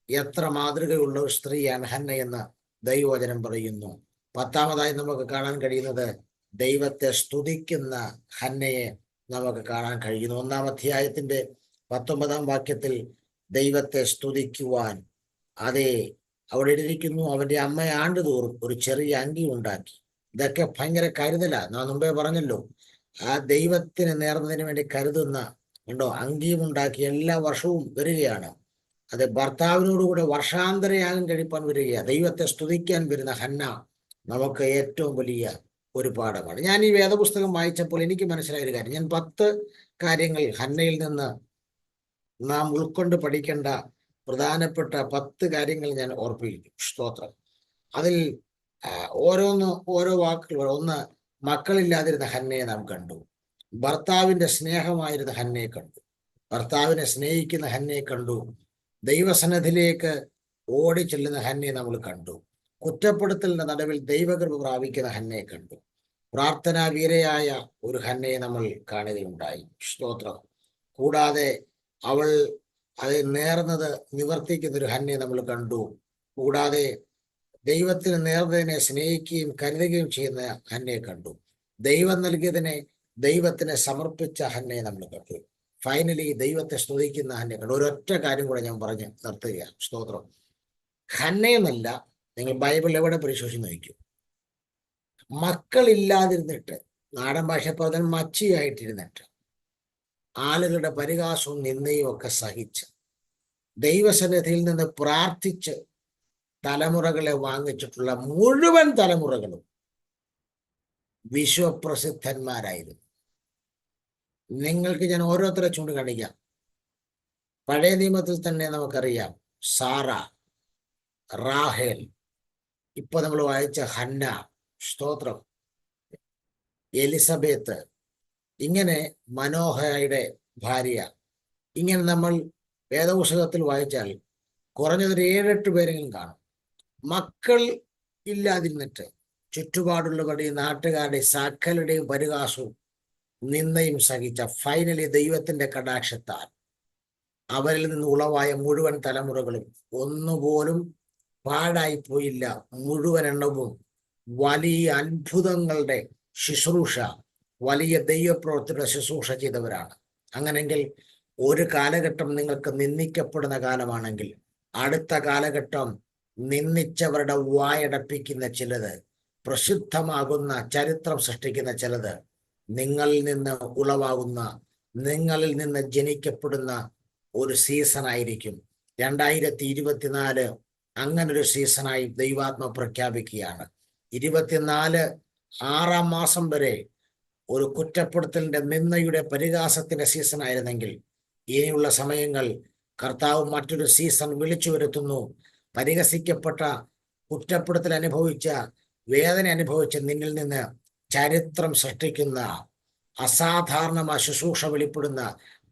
എത്ര മാതൃകയുള്ള ഒരു സ്ത്രീയാണ് ഹന്ന എന്ന് ദൈവവചനം പറയുന്നു. 10-ാമതായി നമുക്ക് കാണാൻ കഴിയുന്നത് ദൈവത്തെ സ്തുതിക്കുന്ന ഹന്നയെ നമുക്ക് കാണാൻ കഴിയുന്നു. 1-ാം അധ്യായത്തിന്റെ 19-ാം വാക്യത്തിൽ ദൈവത്തെ സ്തുതിക്കുവാൻ, അതെ, അവിടെ എഴുതിയിരിക്കുന്നു, അവന്റെ അമ്മ ആണ്ടുതോറും ഒരു ചെറിയ അങ്കി ഉണ്ടാക്കി. ഇതൊക്കെ ഭയങ്കര കരുതലാ. ഞാൻ മുമ്പേ പറഞ്ഞല്ലോ, ആ ദൈവത്തിന് നേർന്നതിന് വേണ്ടി കരുതുന്ന ഉണ്ടോ അങ്കിയും ഉണ്ടാക്കി എല്ലാ വർഷവും വരികയാണ്. അത് ഭർത്താവിനോടുകൂടെ വർഷാന്തരയാഗം കഴിപ്പാൻ വരികയാണ്. ദൈവത്തെ സ്തുതിക്കാൻ വരുന്ന ഹന്ന നമുക്ക് ഏറ്റവും വലിയ ഒരു പാഠമാണ്. ഞാൻ ഈ വേദപുസ്തകം വായിച്ചപ്പോൾ എനിക്ക് മനസ്സിലായ ഒരു കാര്യം, ഞാൻ 10 കാര്യങ്ങൾ ഹന്നയിൽ നിന്ന് നാം ഉൾക്കൊണ്ട് പഠിക്കേണ്ട പ്രധാനപ്പെട്ട 10 കാര്യങ്ങൾ ഞാൻ ഓർപ്പിക്കും. സ്തോത്രം. അതിൽ ഓരോ വാക്കുകൾ. ഒന്ന്, മക്കളില്ലാതിരുന്ന ഹന്നയെ നാം കണ്ടു. ഭർത്താവിന്റെ സ്നേഹമായിരുന്ന ഹന്നയെ കണ്ടു. ഭർത്താവിനെ സ്നേഹിക്കുന്ന ഹന്നയെ കണ്ടു. ദൈവസന്നിധിയിലേക്ക് ഓടി ചെല്ലുന്ന ഹന്നയെ നമ്മൾ കണ്ടു. കുറ്റപ്പെടുത്തലിന്റെ നടുവിൽ ദൈവകൃപ പ്രാപിക്കുന്ന ഹന്നയെ കണ്ടു. പ്രാർത്ഥനാ വീരയായ ഒരു ഹന്നയെ നമ്മൾ കാണുകയുണ്ടായി. സ്തോത്രം. കൂടാതെ അവൾ അത് നേർന്നത് നിവർത്തിക്കുന്ന ഒരു ഹന്നയെ നമ്മൾ കണ്ടു. കൂടാതെ ദൈവത്തിന് നേർന്നതിനെ സ്നേഹിക്കുകയും കരുതുകയും ചെയ്യുന്ന ഹന്നയെ കണ്ടു. ദൈവം നൽകിയതിനെ ദൈവത്തിന് സമർപ്പിച്ച ഹന്നയെ നമ്മൾ കണ്ടു. ഫൈനലി ദൈവത്തെ സ്തുതിക്കുന്ന ഹന്നയെ കണ്ടു. ഒരൊറ്റ കാര്യം കൂടെ ഞാൻ പറഞ്ഞ് നിർത്തുകയാണ്. സ്തോത്രം. ഹന്നയെന്നല്ല, നിങ്ങൾ ബൈബിൾ എവിടെ പരിശോധിച്ച് നോക്കൂ, മക്കളില്ലാതിരുന്നിട്ട്, നാടൻ ഭാഷ പറഞ്ഞാൽ മച്ചിയായിട്ടിരുന്നിട്ട്, ആളുകളുടെ പരിഹാസവും നിന്ദയും ഒക്കെ സഹിച്ച് ദൈവസന്നിധിയിൽ നിന്ന് പ്രാർത്ഥിച്ച് തലമുറകളെ വാങ്ങിച്ചിട്ടുള്ള മുഴുവൻ തലമുറകളും വിശ്വപ്രസിദ്ധന്മാരായിരുന്നു. നിങ്ങൾക്ക് ഞാൻ ഓരോരുത്തരെ ചൂണ്ടിക്കാണിക്കാം. പഴയ നിയമത്തിൽ തന്നെ നമുക്കറിയാം, സാറ, റാഹേൽ, ഇപ്പൊ നമ്മൾ വായിച്ച ഹന്ന, സ്തോത്രം, എലിസബത്ത്, ഇങ്ങനെ മനോഹയുടെ ഭാര്യ, ഇങ്ങനെ നമ്മൾ വേദപുസ്തകത്തിൽ വായിച്ചാൽ കുറഞ്ഞതൊരു 7-8 പേരെങ്കിലും കാണും. മക്കൾ ഇല്ലാതിരുന്നിട്ട് ചുറ്റുപാടുള്ളവരുടെയും നാട്ടുകാരുടെയും സകലരുടെയും പരിഹാസവും നിന്ദയും സഹിച്ച ഫൈനലി ദൈവത്തിന്റെ കടാക്ഷത്താൽ അവരിൽ നിന്ന് ഉളവായ മുഴുവൻ തലമുറകളും ഒന്നുപോലും പാഴായി പോയില്ല. മുഴുവൻ എണ്ണവും വലിയ അത്ഭുതങ്ങളുടെ ശുശ്രൂഷ, വലിയ ദൈവപ്രവൃത്തിയുടെ ശുശ്രൂഷ ചെയ്തവരാണ്. അങ്ങനെങ്കിൽ ഒരു കാലഘട്ടം നിങ്ങൾക്ക് നിന്ദിക്കപ്പെടുന്ന കാലമാണെങ്കിൽ, അടുത്ത കാലഘട്ടം നിന്ദിച്ചവരുടെ വായടപ്പിക്കുന്ന ചിലത്, പ്രസിദ്ധമാകുന്ന ചരിത്രം സൃഷ്ടിക്കുന്ന ചിലത് നിങ്ങളിൽ നിന്ന് ഉളവാകുന്ന, നിങ്ങളിൽ നിന്ന് ജനിക്കപ്പെടുന്ന ഒരു സീസണായിരിക്കും. 2024 അങ്ങനൊരു സീസണായി ദൈവാത്മ പ്രഖ്യാപിക്കുകയാണ്. 24 6-ാം മാസം വരെ ഒരു കുറ്റപ്പെടുത്തലിന്റെ, നിന്ദയുടെ, പരിഹാസത്തിന്റെ സീസൺ ആയിരുന്നെങ്കിൽ, ഇനിയുള്ള സമയങ്ങൾ കർത്താവ് മറ്റൊരു സീസൺ വിളിച്ചു വരുത്തുന്നു. പരിഹസിക്കപ്പെട്ട, കുറ്റപ്പെടുത്തൽ അനുഭവിച്ച, വേദന അനുഭവിച്ച നിന്നിൽ നിന്ന് ചരിത്രം സൃഷ്ടിക്കുന്ന, അസാധാരണമായ ശുശ്രൂഷ വെളിപ്പെടുന്ന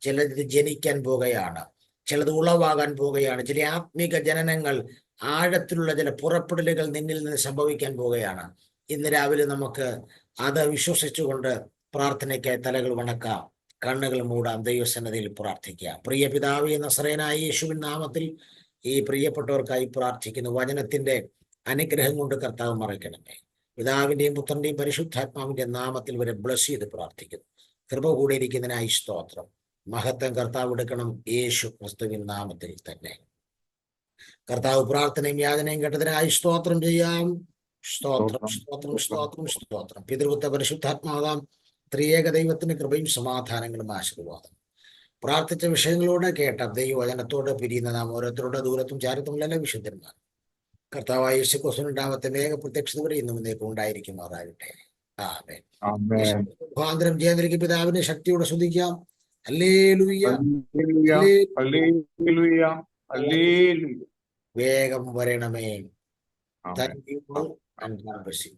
ചിലത് ജനിക്കാൻ പോകുകയാണ്, ചിലത് ഉളവാകാൻ പോകുകയാണ്. ചില ആത്മീക ജനനങ്ങൾ, ആഴത്തിലുള്ള ചില പുറപ്പെടലുകൾ നിന്നിൽ നിന്ന് സംഭവിക്കാൻ പോകുകയാണ്. ഇന്ന് രാവിലെ നമുക്ക് അത് വിശ്വസിച്ചുകൊണ്ട് പ്രാർത്ഥനയ്ക്കായി തലകൾ വണക്കാം, കണ്ണുകൾ മൂടാം, ദൈവസന്നിധിയിൽ പ്രാർത്ഥിക്കാം. പ്രിയ പിതാവേ, നസറേയനായ യേശുവിൻ നാമത്തിൽ ഈ പ്രിയപ്പെട്ടവർക്കായി പ്രാർത്ഥിക്കുന്നു. വചനത്തിന്റെ അനുഗ്രഹം കൊണ്ട് കർത്താവ് മറയ്ക്കണമേ. പിതാവിന്റെയും പുത്രന്റെയും പരിശുദ്ധാത്മാവിന്റെ നാമത്തിൽ വരെ ബ്ലസ് ചെയ്ത് പ്രാർത്ഥിക്കുന്നു. കൃപ കൂടിയിരിക്കുന്നതിനായി സ്തോത്രം. മഹത്വം കർത്താവ് എടുക്കണം, യേശു ക്രിസ്തുവിൻ നാമത്തിൽ തന്നെ. കർത്താവ് പ്രാർത്ഥനയും യാചനയും കേട്ടതിനായി സ്തോത്രം ചെയ്യാം. സ്തോത്രം, സ്തോത്രം, സ്തോത്രം, സ്തോത്രം. പിതൃപുത്ര പരിശുദ്ധാത്മാവാം ത്രിയേക ദൈവത്തിന് കൃപയും സമാധാനങ്ങളും ആശീർവാദം. പ്രാർത്ഥിച്ച വിഷയങ്ങളോട് കേട്ട ദൈവവചനത്തോട് പിരിയുന്ന നാം ഓരോരുത്തരുടെ ദൂരത്തും ചാരത്തുമുള്ള വിശുദ്ധന്മാർ കർത്താവായ യേശു ക്രിസ്തുവിനുണ്ടാവത്തെ വേഗ പ്രത്യക്ഷത വരെ ഇന്നും ഇന്നേക്കും ഉണ്ടായിരിക്കുമാറാകട്ടെ. ആമേൻ. മുഖാന്തരം ജയനിലേക്ക് പിതാവിനെ ശക്തിയോടെ സ്തുതിക്കാം. Hallelujah, hallelujah, hallelujah. വേഗം വരണമേ. Thank you and God bless you.